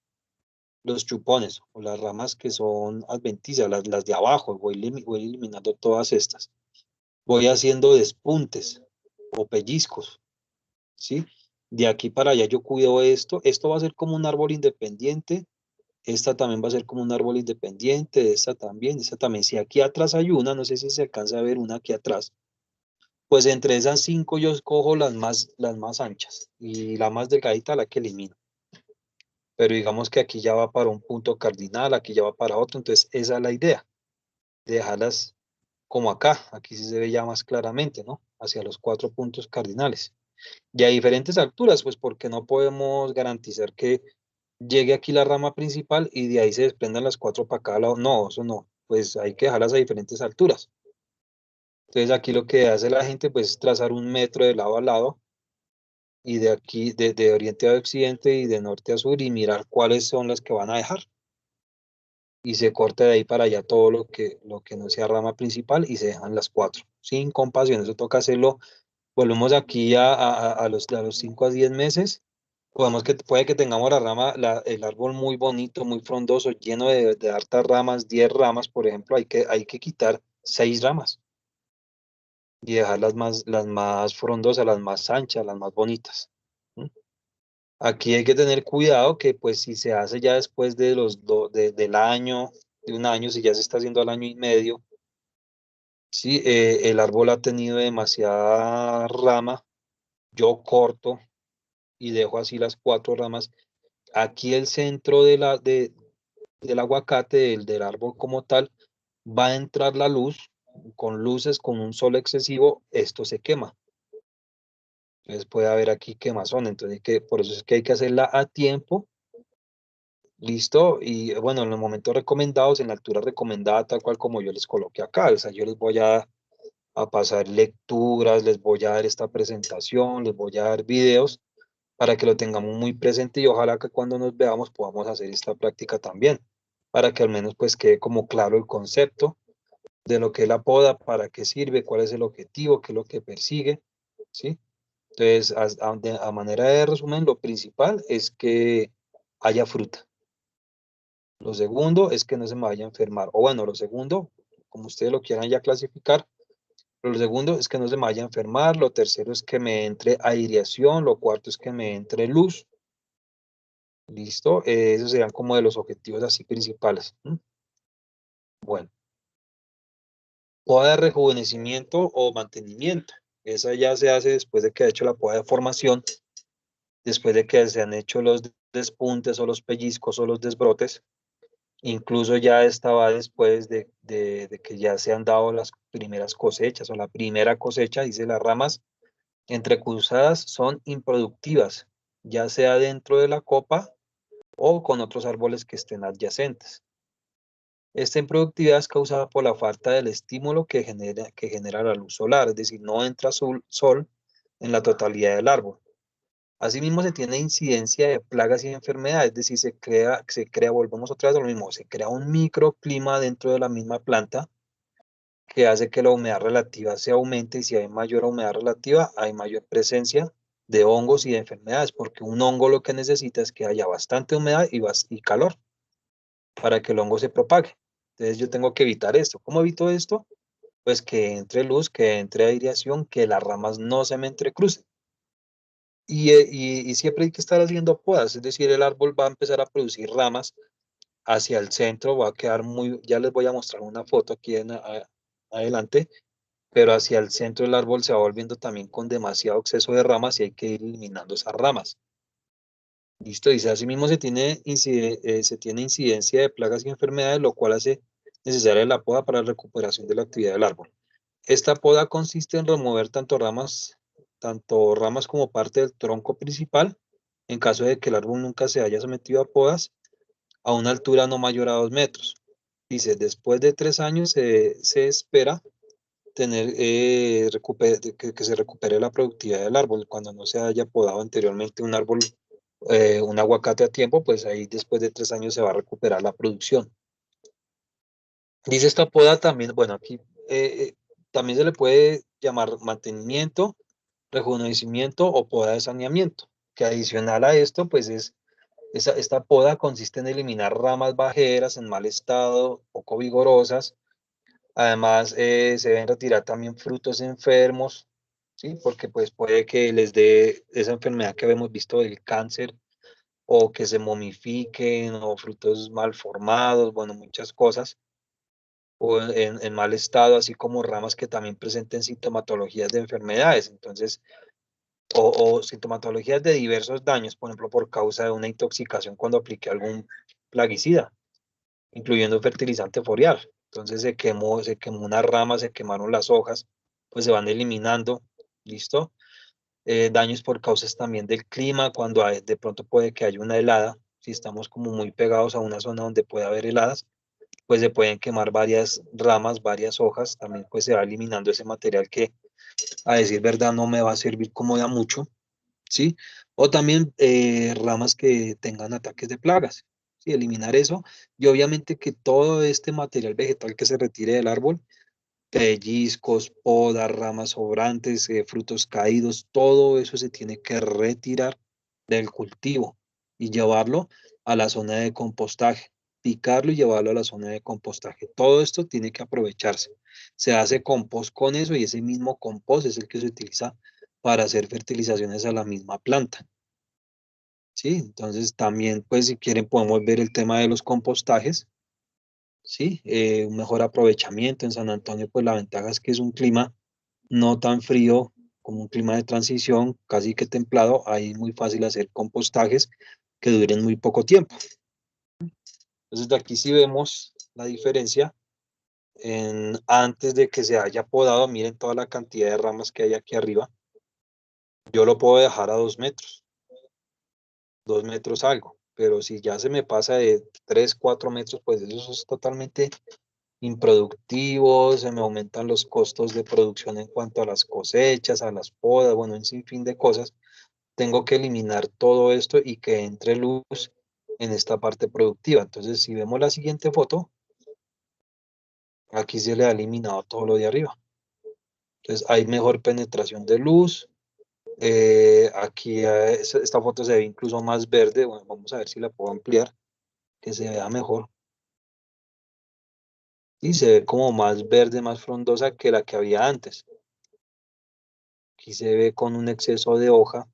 Los chupones o las ramas que son adventicias, las de abajo, voy eliminando todas estas. Voy haciendo despuntes o pellizcos, ¿sí? De aquí para allá yo cuido esto va a ser como un árbol independiente, esta también va a ser como un árbol independiente, esta también. Si aquí atrás hay una, no sé si se alcanza a ver una aquí atrás, pues entre esas 5 yo escojo las más anchas y la más delgadita la que elimino. Pero digamos que aquí ya va para un punto cardinal, aquí ya va para otro, entonces esa es la idea, de dejarlas como acá, aquí sí se ve ya más claramente, ¿no? Hacia los 4 puntos cardinales. Y a diferentes alturas, pues porque no podemos garantizar que llegue aquí la rama principal y de ahí se desprendan las 4 para cada lado. No, eso no, pues hay que dejarlas a diferentes alturas. Entonces aquí lo que hace la gente pues es trazar 1 metro de lado a lado y de aquí, de oriente a occidente y de norte a sur y mirar cuáles son las que van a dejar. Y se corta de ahí para allá todo lo que no sea rama principal y se dejan las 4, sin compasión. Eso toca hacerlo volvemos aquí a los 5 a 10 meses, puede que tengamos la rama, el árbol muy bonito, muy frondoso, lleno de hartas ramas, 10 ramas, por ejemplo, hay que quitar 6 ramas y dejar las más frondosas, las más anchas, las más bonitas. ¿M? Aquí hay que tener cuidado que pues si se hace ya después de del año, de un año, si ya se está haciendo al año y medio, sí, el árbol ha tenido demasiada rama, yo corto y dejo así las 4 ramas. Aquí el centro del aguacate, del árbol como tal, va a entrar la luz, con luces, con un sol excesivo, esto se quema. Entonces puede haber aquí quemazón, entonces por eso es que hay que hacerla a tiempo, listo, y bueno, en los momentos recomendados, en la altura recomendada, tal cual como yo les coloqué acá, o sea, yo les voy a pasar lecturas, les voy a dar esta presentación, les voy a dar videos para que lo tengamos muy presente y ojalá que cuando nos veamos podamos hacer esta práctica también, para que al menos pues quede como claro el concepto de lo que es la poda, para qué sirve, cuál es el objetivo, qué es lo que persigue, ¿sí? Entonces, a manera de resumen, lo principal es que haya fruta. Lo segundo es que no se me vaya a enfermar. O bueno, lo segundo, como ustedes lo quieran ya clasificar, pero lo segundo es que no se me vaya a enfermar. Lo tercero es que me entre aireación. Lo cuarto es que me entre luz. ¿Listo? Esos serían como de los objetivos así principales. ¿M? Bueno, poda de rejuvenecimiento o mantenimiento. Esa ya se hace después de que ha hecho la poda de formación, después de que se han hecho los despuntes o los pellizcos o los desbrotes. Incluso ya estaba después de que ya se han dado las primeras cosechas o la primera cosecha, dice las ramas entrecruzadas son improductivas, ya sea dentro de la copa o con otros árboles que estén adyacentes. Esta improductividad es causada por la falta del estímulo que genera la luz solar, es decir, no entra sol en la totalidad del árbol. Asimismo, se tiene incidencia de plagas y enfermedades, es decir, volvemos otra vez a lo mismo, se crea un microclima dentro de la misma planta que hace que la humedad relativa se aumente y si hay mayor humedad relativa, hay mayor presencia de hongos y de enfermedades, porque un hongo lo que necesita es que haya bastante humedad y calor para que el hongo se propague. Entonces yo tengo que evitar esto. ¿Cómo evito esto? Pues que entre luz, que entre aireación, que las ramas no se me entrecrucen. Y siempre hay que estar haciendo podas, es decir, el árbol va a empezar a producir ramas hacia el centro, va a quedar muy, ya les voy a mostrar una foto aquí adelante, pero hacia el centro del árbol se va volviendo también con demasiado exceso de ramas y hay que ir eliminando esas ramas. Listo, dice, asimismo se tiene incidencia de plagas y enfermedades, lo cual hace necesaria la poda para la recuperación de la actividad del árbol. Esta poda consiste en remover tanto ramas como parte del tronco principal, en caso de que el árbol nunca se haya sometido a podas, a una altura no mayor a 2 metros. Dice, después de 3 años se espera tener, que se recupere la productividad del árbol. Cuando no se haya podado anteriormente un árbol, un aguacate a tiempo, pues ahí después de 3 años se va a recuperar la producción. Dice esta poda también, bueno, aquí también se le puede llamar mantenimiento, rejuvenecimiento o poda de saneamiento, que adicional a esto, pues esta poda consiste en eliminar ramas bajeras en mal estado, poco vigorosas. Además, se deben retirar también frutos enfermos, ¿sí? Porque pues puede que les dé esa enfermedad que habíamos visto del cáncer o que se momifiquen o frutos mal formados, bueno, muchas cosas o en mal estado, así como ramas que también presenten sintomatologías de enfermedades, entonces, o sintomatologías de diversos daños, por ejemplo, por causa de una intoxicación cuando apliqué algún plaguicida, incluyendo fertilizante foliar. Entonces se quemó una rama, se quemaron las hojas, pues se van eliminando, ¿listo? Daños por causas también del clima, cuando de pronto puede que haya una helada, si estamos como muy pegados a una zona donde puede haber heladas, pues se pueden quemar varias ramas, varias hojas, también pues se va eliminando ese material que a decir verdad no me va a servir como de mucho, ¿sí? O también ramas que tengan ataques de plagas, ¿sí? Eliminar eso y obviamente que todo este material vegetal que se retire del árbol pellizcos, podas, ramas sobrantes, frutos caídos, todo eso se tiene que retirar del cultivo y llevarlo a la zona de compostaje, picarlo y llevarlo a la zona de compostaje. Todo esto tiene que aprovecharse. Se hace compost con eso y ese mismo compost es el que se utiliza para hacer fertilizaciones a la misma planta. Sí, entonces también, pues si quieren podemos ver el tema de los compostajes. Sí, un mejor aprovechamiento en San Antonio, pues la ventaja es que es un clima no tan frío como un clima de transición, casi que templado, ahí es muy fácil hacer compostajes que duren muy poco tiempo. Entonces de aquí sí vemos la diferencia antes de que se haya podado, miren toda la cantidad de ramas que hay aquí arriba, yo lo puedo dejar a 2 metros, 2 metros algo, pero si ya se me pasa de 3, 4 metros, pues eso es totalmente improductivos, se me aumentan los costos de producción en cuanto a las cosechas, a las podas, bueno, en sin fin de cosas. Tengo que eliminar todo esto y que entre luz en esta parte productiva. Entonces, si vemos la siguiente foto, aquí se le ha eliminado todo lo de arriba. Entonces, hay mejor penetración de luz. Aquí esta foto se ve incluso más verde. Bueno, vamos a ver si la puedo ampliar, que se vea mejor. Y se ve como más verde, más frondosa que la que había antes. Aquí se ve con un exceso de hojas,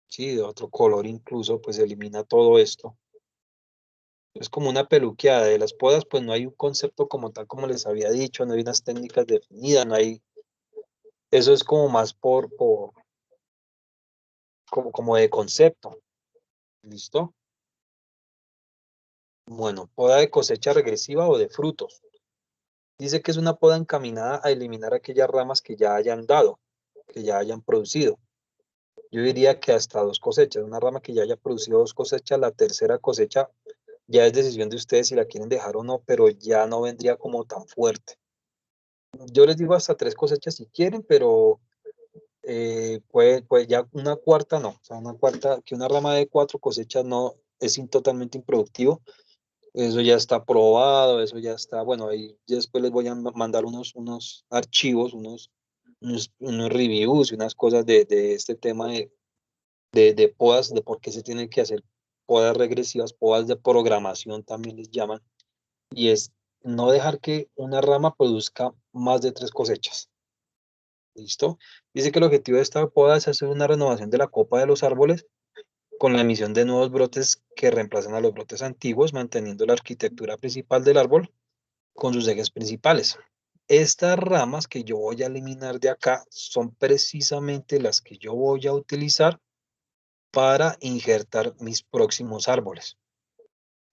sí, de otro color incluso, pues elimina todo esto. Es como una peluqueada de las podas, pues no hay un concepto como tal como les había dicho, no hay unas técnicas definidas, no hay, eso es como más como de concepto, ¿listo? Bueno, poda de cosecha regresiva o de frutos. Dice que es una poda encaminada a eliminar aquellas ramas que ya hayan dado, que ya hayan producido. Yo diría que hasta 2 cosechas, una rama que ya haya producido 2 cosechas, la tercera cosecha ya es decisión de ustedes si la quieren dejar o no, pero ya no vendría como tan fuerte. Yo les digo hasta 3 cosechas si quieren, pero pues ya una cuarta no, o sea, una cuarta, que una rama de 4 cosechas no es totalmente improductivo, eso ya está probado, eso ya está, bueno, ahí ya después les voy a mandar unos archivos, unos reviews y unas cosas de este tema de podas, de por qué se tienen que hacer podas regresivas, podas de programación también les llaman, y es no dejar que una rama produzca más de 3 cosechas. ¿Listo? Dice que el objetivo de esta poda es hacer una renovación de la copa de los árboles con la emisión de nuevos brotes que reemplacen a los brotes antiguos, manteniendo la arquitectura principal del árbol con sus ejes principales. Estas ramas que yo voy a eliminar de acá son precisamente las que yo voy a utilizar para injertar mis próximos árboles.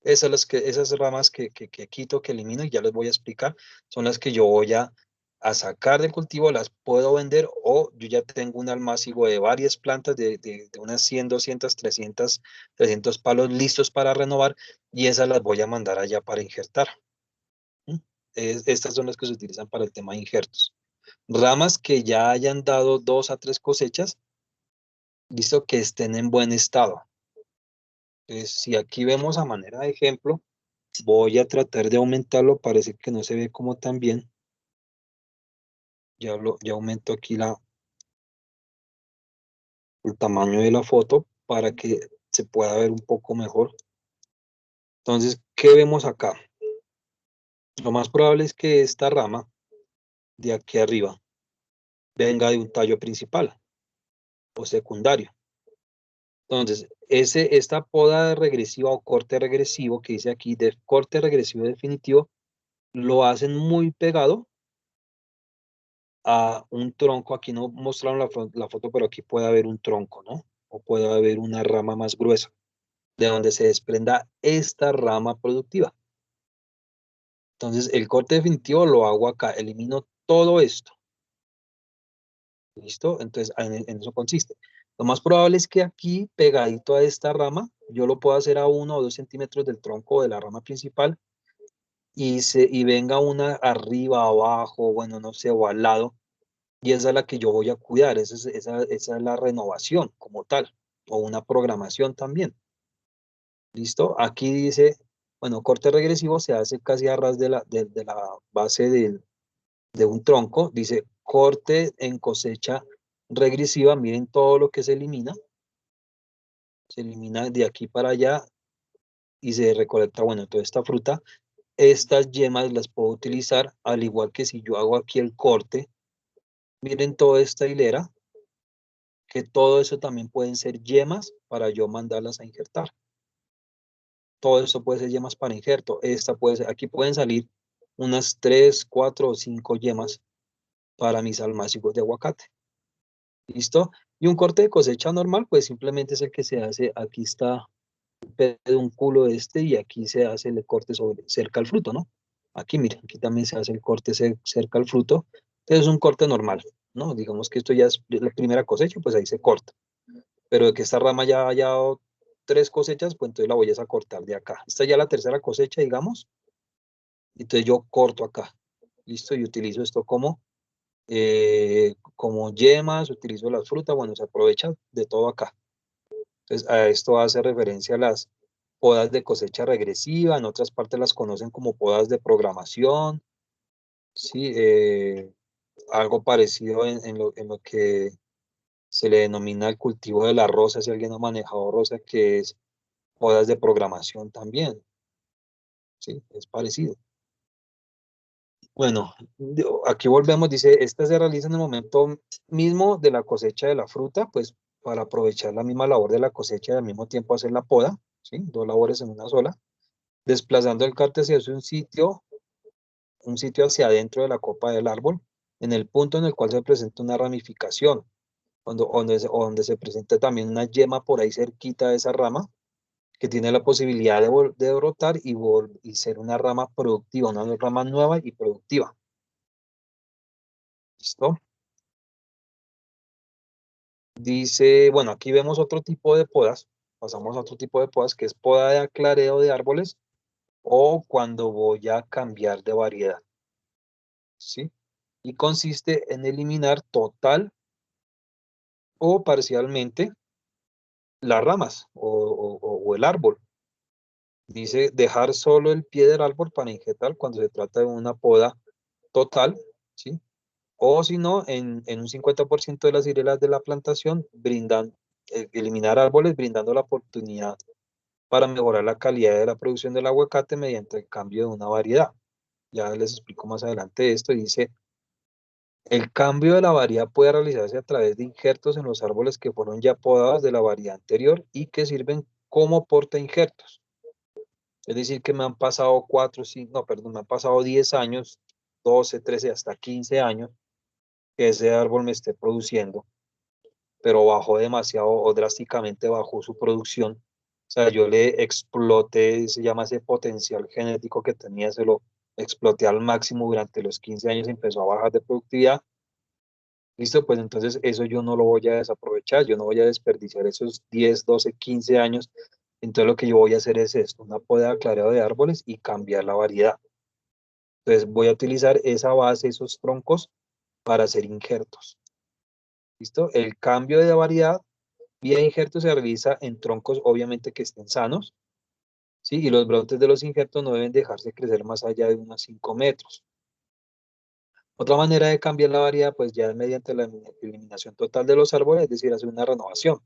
Esas ramas que quito, que elimino, y ya les voy a explicar, son las que yo voy a sacar del cultivo, las puedo vender o yo ya tengo un almácigo de varias plantas de unas 100, 200, 300 palos listos para renovar y esas las voy a mandar allá para injertar. ¿Mm? Estas son las que se utilizan para el tema de injertos. Ramas que ya hayan dado 2 a 3 cosechas, listo, que estén en buen estado. Entonces, si aquí vemos a manera de ejemplo, voy a tratar de aumentarlo, parece que no se ve como tan bien. Ya aumento aquí el tamaño de la foto para que se pueda ver un poco mejor. Entonces, ¿qué vemos acá? Lo más probable es que esta rama de aquí arriba venga de un tallo principal o secundario. Entonces, esta poda regresiva o corte regresivo que dice aquí, de corte regresivo definitivo, lo hacen muy pegado a un tronco. Aquí no mostraron la foto, pero aquí puede haber un tronco, ¿no? O puede haber una rama más gruesa, de donde se desprenda esta rama productiva. Entonces, el corte definitivo lo hago acá, elimino todo esto. ¿Listo? Entonces, en eso consiste. Lo más probable es que aquí, pegadito a esta rama, yo lo pueda hacer a 1 o 2 centímetros del tronco de la rama principal y venga una arriba, abajo, bueno, no sé, o al lado, y esa es la que yo voy a cuidar, esa es la renovación como tal, o una programación también. ¿Listo? Aquí dice Bueno, corte regresivo se hace casi a ras de la base de un tronco. Dice corte en cosecha regresiva. Miren todo lo que se elimina. Se elimina de aquí para allá y se recolecta, bueno, toda esta fruta. Estas yemas las puedo utilizar, al igual que si yo hago aquí el corte. Miren toda esta hilera, que todo eso también pueden ser yemas para yo mandarlas a injertar. Todo eso puede ser yemas para injerto. Esta puede ser, aquí pueden salir unas 3, 4 o 5 yemas para mis almácigos de aguacate. ¿Listo? Y un corte de cosecha normal, pues simplemente es el que se hace, aquí está el pedúnculo este y aquí se hace el corte cerca al fruto, ¿no? Aquí, miren, aquí también se hace el corte cerca al fruto. Entonces es un corte normal, ¿no? Digamos que esto ya es la primera cosecha, pues ahí se corta. Pero de que esta rama ya haya dado 3 cosechas, pues entonces la voy a cortar de acá. Esta ya es la tercera cosecha, digamos, entonces yo corto acá. ¿Listo? Y utilizo esto como yemas, utilizo las frutas, bueno, se aprovecha de todo acá. Entonces, a esto hace referencia a las podas de cosecha regresiva, en otras partes las conocen como podas de programación, ¿sí? Algo parecido en lo que se le denomina el cultivo de la rosa, si alguien ha manejado rosa, que es podas de programación también, ¿sí? Es parecido. Bueno, aquí volvemos, dice, esta se realiza en el momento mismo de la cosecha de la fruta, pues para aprovechar la misma labor de la cosecha y al mismo tiempo hacer la poda, ¿sí? Dos labores en una sola, desplazando el carte hacia un sitio hacia adentro de la copa del árbol, en el punto en el cual se presenta una ramificación, donde se presenta también una yema por ahí cerquita de esa rama, que tiene la posibilidad de brotar y ser una rama productiva, una rama nueva y productiva. ¿Listo? Dice, bueno, aquí vemos otro tipo de podas, pasamos a otro tipo de podas, que es poda de aclareo de árboles o cuando voy a cambiar de variedad, ¿sí? Y consiste en eliminar total o parcialmente las ramas o el árbol. Dice dejar solo el pie del árbol para injetar cuando se trata de una poda total, ¿sí? O si no, en un 50% de las cirelas de la plantación, eliminar árboles brindando la oportunidad para mejorar la calidad de la producción del aguacate mediante el cambio de una variedad. Ya les explico más adelante esto. Dice, el cambio de la variedad puede realizarse a través de injertos en los árboles que fueron ya podados de la variedad anterior y que sirven como porta injertos. Es decir, que me han pasado 4, 5, no, perdón, me han pasado 10 años, 12, 13, hasta 15 años que ese árbol me esté produciendo, pero bajó demasiado o drásticamente bajó su producción. O sea, yo le exploté, se llama ese potencial genético que tenía, se lo exploté al máximo durante los 15 años, empezó a bajar de productividad. Listo, pues entonces eso yo no lo voy a desaprovechar, yo no voy a desperdiciar esos 10, 12, 15 años. Entonces lo que yo voy a hacer es esto, una poda de aclareo de árboles y cambiar la variedad. Entonces voy a utilizar esa base, esos troncos, para hacer injertos. ¿Listo? El cambio de variedad vía injerto se realiza en troncos obviamente que estén sanos, ¿sí? Y los brotes de los injertos no deben dejarse crecer más allá de unos 5 metros. Otra manera de cambiar la variedad, pues ya es mediante la eliminación total de los árboles, es decir, hacer una renovación,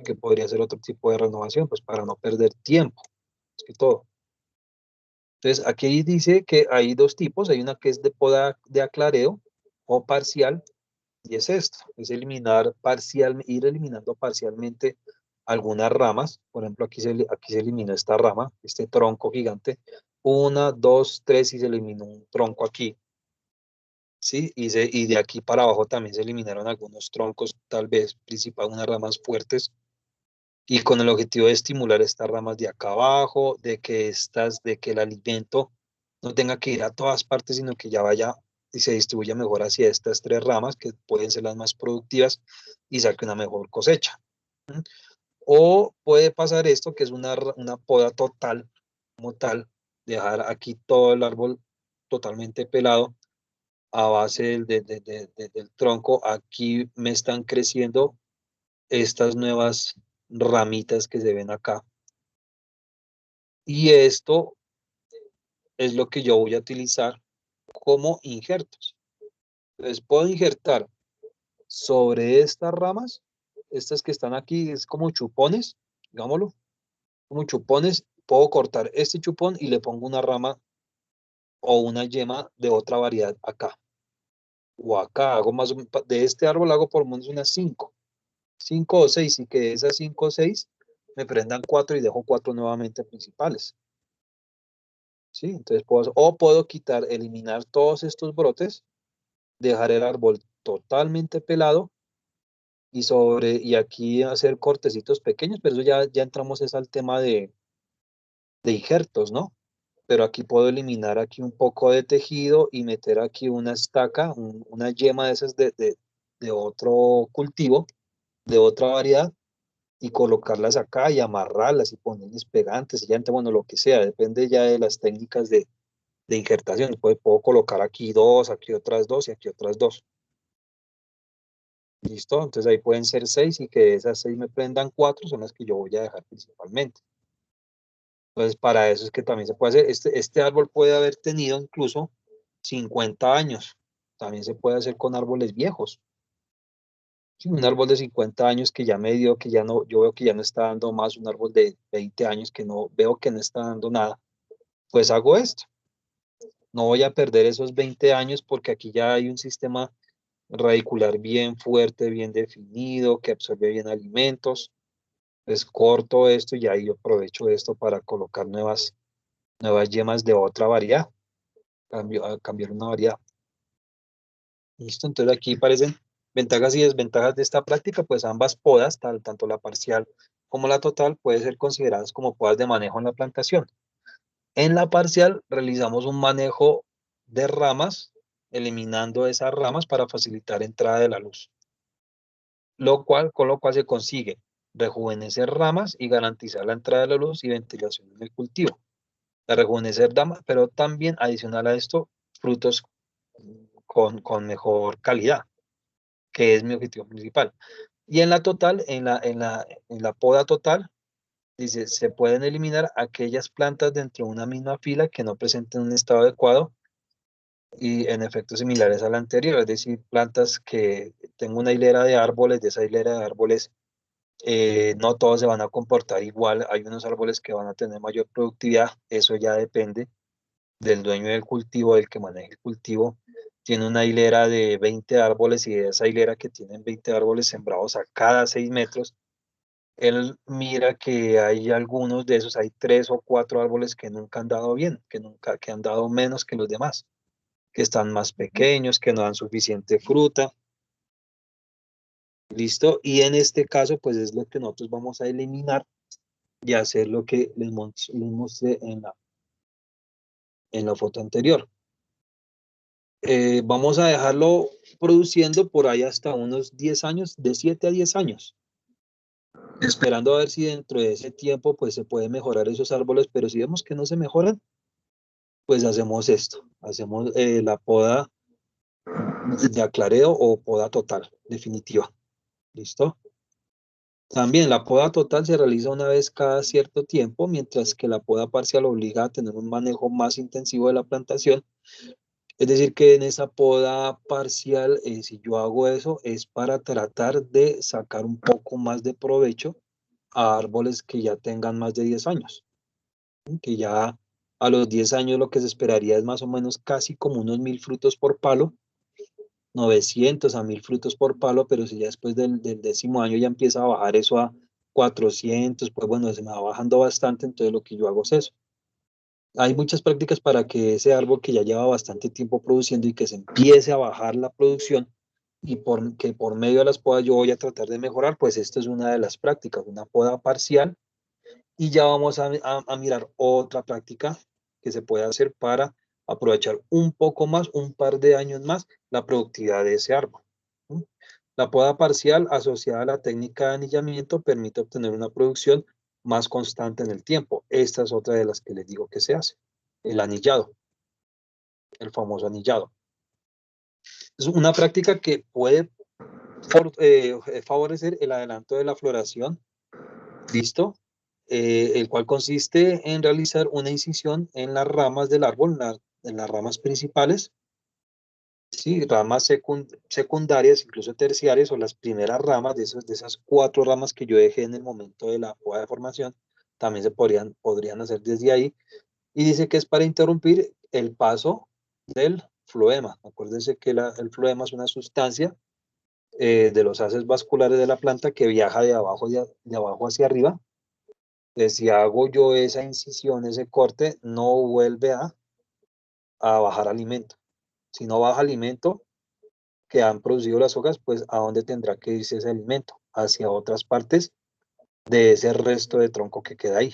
que podría ser otro tipo de renovación, pues para no perder tiempo, es que todo. Entonces, aquí dice que hay dos tipos, hay una que es de poda de aclareo o parcial, y es esto, es ir eliminando parcialmente algunas ramas. Por ejemplo, aquí se eliminó esta rama, este tronco gigante, una, dos, tres, y se eliminó un tronco aquí, ¿sí? Y de aquí para abajo también se eliminaron algunos troncos, tal vez principal, unas ramas fuertes, y con el objetivo de estimular estas ramas de acá abajo, de que el alimento no tenga que ir a todas partes, sino que ya vaya y se distribuya mejor hacia estas 3 ramas, que pueden ser las más productivas, y saque una mejor cosecha. ¿Mm? O puede pasar esto, que es una poda total, como tal, dejar aquí todo el árbol totalmente pelado a base del tronco. Aquí me están creciendo estas nuevas ramitas que se ven acá. Y esto es lo que yo voy a utilizar como injertos. Entonces puedo injertar sobre estas ramas, estas que están aquí, es como chupones, digámoslo, como chupones, puedo cortar este chupón y le pongo una rama o una yema de otra variedad acá. O acá hago más, de este árbol hago por lo menos unas 5 o 6, y que de esas 5 o 6 me prendan 4 y dejo 4 nuevamente principales. ¿Sí? Entonces puedo quitar, eliminar todos estos brotes, dejar el árbol totalmente pelado y aquí hacer cortecitos pequeños, pero eso ya entramos es al tema de injertos, ¿no? Pero aquí puedo eliminar aquí un poco de tejido y meter aquí una estaca, una yema de esas de otro cultivo, de otra variedad, y colocarlas acá y amarrarlas y ponerles pegantes, y ya, bueno, lo que sea, depende ya de las técnicas de injertación. Puedo colocar aquí dos, aquí otras dos y aquí otras dos. ¿Listo? Entonces ahí pueden ser 6 y que de esas 6 me prendan 4 son las que yo voy a dejar principalmente. Entonces para eso es que también se puede hacer. Este árbol puede haber tenido incluso 50 años. También se puede hacer con árboles viejos. Sí, un árbol de 50 años que ya me dio, que ya no, yo veo que ya no está dando más, un árbol de 20 años que no veo que no está dando nada, pues hago esto. No voy a perder esos 20 años porque aquí ya hay un sistema radicular bien fuerte, bien definido, que absorbe bien alimentos. Pues corto esto y ahí yo aprovecho esto para colocar nuevas yemas de otra variedad, cambiar una variedad. Listo, entonces aquí aparecen ventajas y desventajas de esta práctica, pues ambas podas, tanto la parcial como la total, pueden ser consideradas como podas de manejo en la plantación. En la parcial realizamos un manejo de ramas, eliminando esas ramas para facilitar entrada de la luz, con lo cual se consigue rejuvenecer ramas y garantizar la entrada de la luz y ventilación en el cultivo. La rejuvenecer ramas, pero también adicional a esto, frutos con mejor calidad, que es mi objetivo principal. Y en la total, en la poda total, dice, se pueden eliminar aquellas plantas dentro de una misma fila que no presenten un estado adecuado y en efectos similares a la anterior, es decir, plantas que tengan una hilera de árboles, de esa hilera de árboles, no todos se van a comportar igual, hay unos árboles que van a tener mayor productividad, eso ya depende del dueño del cultivo, del que maneje el cultivo. Tiene una hilera de 20 árboles y de esa hilera que tienen 20 árboles sembrados a cada 6 metros, él mira que hay algunos de esos, hay 3 o 4 árboles que nunca han dado bien, que han dado menos que los demás, que están más pequeños, que no dan suficiente fruta. ¿Listo? Y en este caso, pues es lo que nosotros vamos a eliminar y hacer lo que les mostré en la foto anterior. Vamos a dejarlo produciendo por ahí hasta unos 10 años, de 7 a 10 años, esperando a ver si dentro de ese tiempo pues se puede mejorar esos árboles, pero si vemos que no se mejoran, pues hacemos esto, hacemos la poda de aclareo o poda total, definitiva. ¿Listo? También la poda total se realiza una vez cada cierto tiempo, mientras que la poda parcial obliga a tener un manejo más intensivo de la plantación. Es decir, que en esa poda parcial, si yo hago eso, es para tratar de sacar un poco más de provecho a árboles que ya tengan más de 10 años, ¿sí? Que ya a los 10 años lo que se esperaría es más o menos casi como unos 1000 frutos por palo, 900 a 1000 frutos por palo, pero si ya después del 10.º año ya empieza a bajar eso a 400, pues bueno, se me va bajando bastante, entonces lo que yo hago es eso. Hay muchas prácticas para que ese árbol que ya lleva bastante tiempo produciendo y que se empiece a bajar la producción y que por medio de las podas yo voy a tratar de mejorar, pues esto es una de las prácticas, una poda parcial, y ya vamos a mirar otra práctica que se puede hacer para aprovechar un poco más, un par de años más, la productividad de ese árbol. ¿Sí? La poda parcial asociada a la técnica de anillamiento permite obtener una producción más constante en el tiempo. Esta es otra de las que les digo que se hace. El anillado, el famoso anillado. Es una práctica que puede favorecer el adelanto de la floración. ¿Listo? el cual consiste en realizar una incisión en las ramas del árbol, en las ramas principales, sí, ramas secundarias, incluso terciarias, o las primeras ramas de esas 4 ramas que yo dejé en el momento de la poda de formación, también podrían hacer desde ahí, y dice que es para interrumpir el paso del floema. Acuérdense que el floema es una sustancia de los haces vasculares de la planta que viaja de abajo hacia arriba. Entonces, si hago yo esa incisión, ese corte, no vuelve a bajar alimento. Si no baja alimento que han producido las hojas, pues ¿a dónde tendrá que irse ese alimento? Hacia otras partes de ese resto de tronco que queda ahí.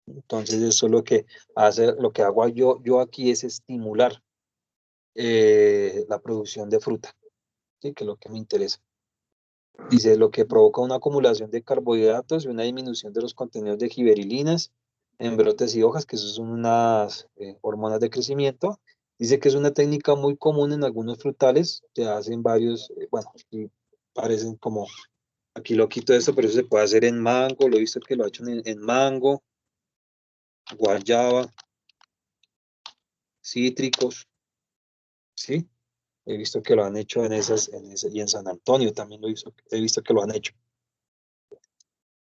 Entonces, eso es lo que hace, lo que hago yo aquí es estimular la producción de fruta, ¿sí? Que es lo que me interesa. Dice, lo que provoca una acumulación de carbohidratos y una disminución de los contenidos de giberilinas en brotes y hojas, que eso son unas hormonas de crecimiento. Dice que es una técnica muy común en algunos frutales, se hacen varios, bueno, aquí parecen como, aquí lo quito esto, pero eso se puede hacer en mango, lo he visto que lo ha hecho en mango, guayaba, cítricos, ¿sí? He visto que lo han hecho y en San Antonio también he visto que lo han hecho.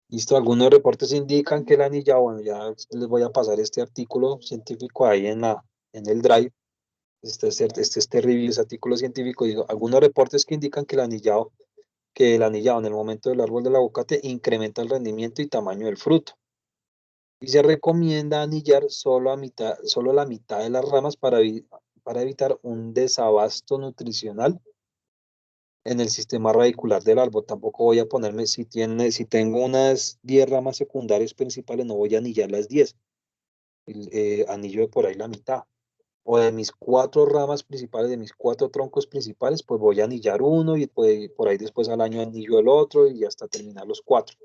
Listo, algunos reportes indican que el anillado, bueno, ya les voy a pasar este artículo científico ahí en el Drive, este review, este artículo científico, digo, algunos reportes que indican que el anillado en el momento del árbol del aguacate incrementa el rendimiento y tamaño del fruto. Y se recomienda anillar solo la mitad de las ramas para evitar un desabasto nutricional en el sistema radicular del árbol. Tampoco voy a ponerme, si tengo unas 10 ramas secundarias principales, no voy a anillar las 10. Anillo de por ahí la mitad. O de mis 4 ramas principales, de mis 4 troncos principales, pues voy a anillar uno y pues, por ahí después al año anillo el otro y hasta terminar los 4.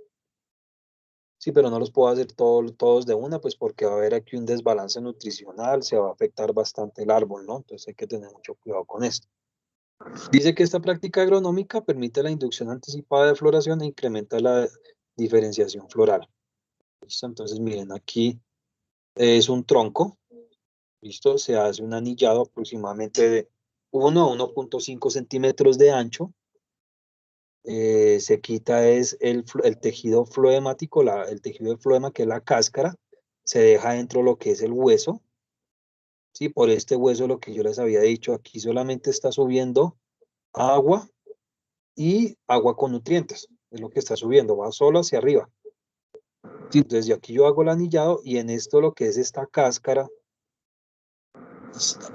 Sí, pero no los puedo hacer todos de una, pues porque va a haber aquí un desbalance nutricional, se va a afectar bastante el árbol, ¿no? Entonces hay que tener mucho cuidado con esto. Dice que esta práctica agronómica permite la inducción anticipada de floración e incrementa la diferenciación floral. ¿Listo? Entonces, miren, aquí es un tronco, ¿listo? Se hace un anillado aproximadamente de 1 a 1.5 centímetros de ancho. Se quita el tejido floemático, el tejido del floema, que es la cáscara, se deja dentro lo que es el hueso. Sí, por este hueso, lo que yo les había dicho, aquí solamente está subiendo agua y agua con nutrientes, es lo que está subiendo, va solo hacia arriba. Sí, entonces aquí yo hago el anillado y en esto lo que es esta cáscara,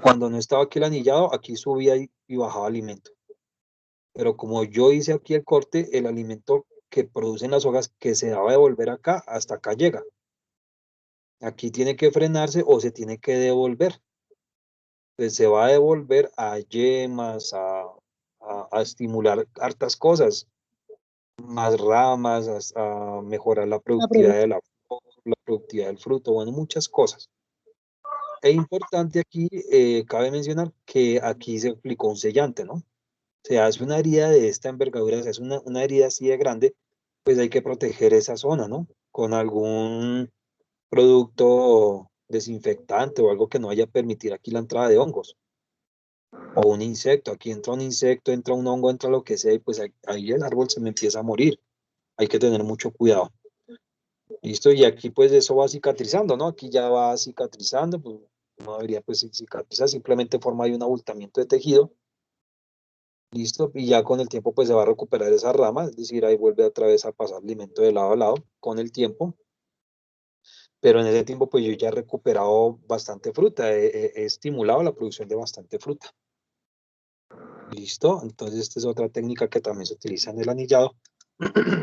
cuando no estaba aquí el anillado, aquí subía y bajaba alimento. Pero como yo hice aquí el corte, el alimento que producen las hojas que se va a devolver acá, hasta acá llega. Aquí tiene que frenarse o se tiene que devolver. Pues se va a devolver a yemas, a estimular hartas cosas, más ramas, a mejorar la productividad de la flor, la productividad del fruto, bueno, muchas cosas. Es importante aquí, cabe mencionar que aquí se aplicó un sellante, ¿no? Se hace una herida de esta envergadura, se hace una herida así de grande, pues hay que proteger esa zona, ¿no? Con algún producto desinfectante o algo que no vaya a permitir aquí la entrada de hongos. O un insecto, aquí entra un insecto, entra un hongo, entra lo que sea, y pues ahí el árbol se me empieza a morir. Hay que tener mucho cuidado. Listo, y aquí pues eso va cicatrizando, ¿no? Aquí ya va cicatrizando, pues no debería pues cicatrizar, simplemente forma ahí un abultamiento de tejido. Listo, y ya con el tiempo pues se va a recuperar esa rama, es decir, ahí vuelve otra vez a pasar alimento de lado a lado con el tiempo, pero en ese tiempo pues yo ya he recuperado bastante fruta, he estimulado la producción de bastante fruta. Listo, entonces esta es otra técnica que también se utiliza en el anillado.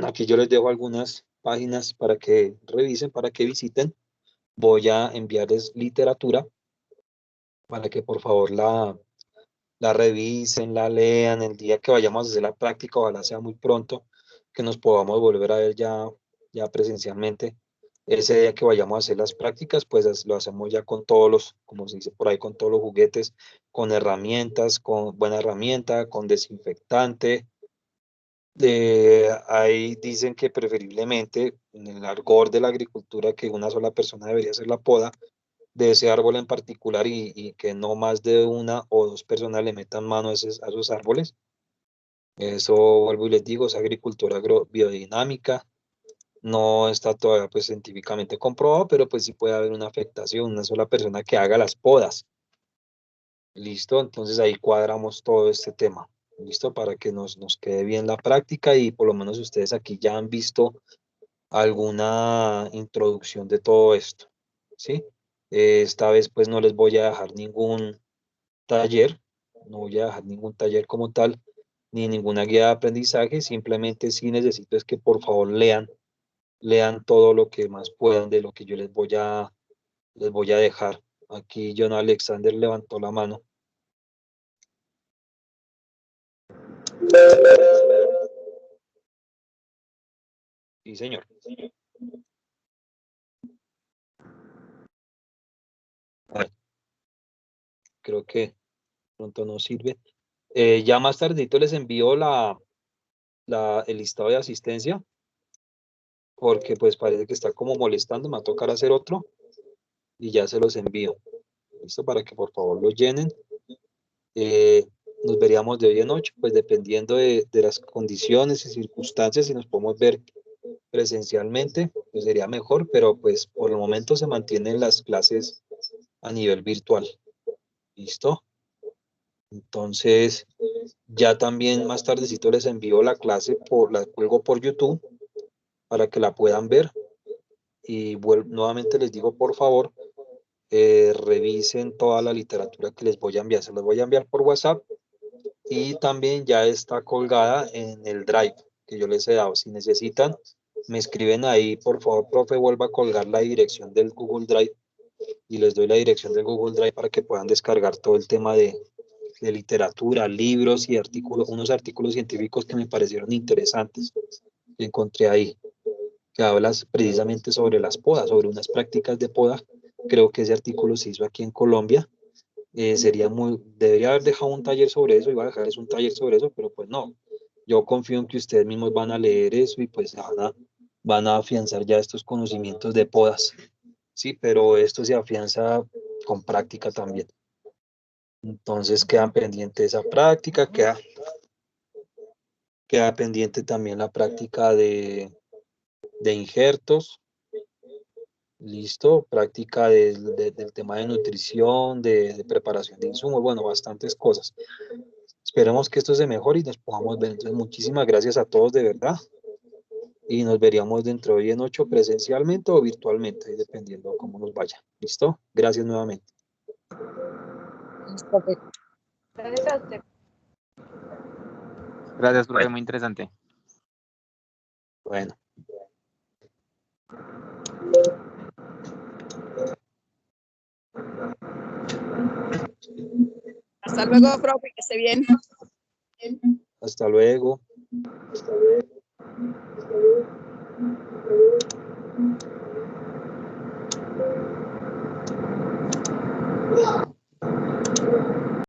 Aquí yo les dejo algunas páginas para que revisen, para que visiten. Voy a enviarles literatura para que por favor la revisen, la lean el día que vayamos a hacer la práctica, ojalá sea muy pronto, que nos podamos volver a ver ya presencialmente. Ese día que vayamos a hacer las prácticas, pues lo hacemos ya con todos como se dice por ahí, con todos los juguetes, con herramientas, con buena herramienta, con desinfectante, Ahí dicen que preferiblemente en el argot de la agricultura que una sola persona debería hacer la poda de ese árbol en particular y que no más de una o dos personas le metan mano a esos árboles. Eso vuelvo y les digo, es agricultura biodinámica, no está todavía pues científicamente comprobado, pero pues sí puede haber una afectación, una sola persona que haga las podas. Listo, entonces ahí cuadramos todo este tema. Listo, para que nos quede bien la práctica y por lo menos ustedes aquí ya han visto alguna introducción de todo esto. ¿Sí? Esta vez pues no les voy a dejar ningún taller, no voy a dejar ningún taller como tal, ni ninguna guía de aprendizaje, simplemente sí necesito es que por favor lean todo lo que más puedan de lo que yo les voy a dejar. Aquí John Alexander levantó la mano. Sí, señor. Bueno, creo que pronto no sirve. Ya más tardito les envío el listado de asistencia, porque pues parece que está como molestando, me va a tocar hacer otro y ya se los envío. Listo, para que por favor lo llenen. Nos veríamos de hoy en ocho, pues dependiendo de las condiciones y circunstancias, si nos podemos ver presencialmente, pues sería mejor, pero pues por el momento se mantienen las clases a nivel virtual. ¿Listo? Entonces, ya también más tardecito les envío la clase, la cuelgo por YouTube para que la puedan ver. Y nuevamente les digo, por favor, revisen toda la literatura que les voy a enviar. Se los voy a enviar por WhatsApp y también ya está colgada en el Drive que yo les he dado. Si necesitan, me escriben ahí, por favor, profe, vuelva a colgar la dirección del Google Drive y les doy la dirección del Google Drive para que puedan descargar todo el tema de literatura, libros y artículos, unos artículos científicos que me parecieron interesantes. Encontré ahí que hablas precisamente sobre las podas, sobre unas prácticas de poda. Creo que ese artículo se hizo aquí en Colombia. Debería haber dejado un taller sobre eso, iba a dejarles un taller sobre eso, pero pues no. Yo confío en que ustedes mismos van a leer eso y pues van a afianzar ya estos conocimientos de podas. Sí, pero esto se afianza con práctica también. Entonces quedan pendiente esa práctica, queda pendiente también la práctica de injertos, listo, práctica del tema de nutrición, de preparación de insumos, bueno, bastantes cosas. Esperemos que esto se mejore y nos podamos ver. Entonces, muchísimas gracias a todos de verdad y nos veríamos dentro de hoy en 8 presencialmente o virtualmente, dependiendo cómo nos vaya. ¿Listo? Gracias nuevamente. Gracias a usted. Gracias, profe, muy interesante. Bueno. Hasta luego, profe, que esté bien. Hasta luego.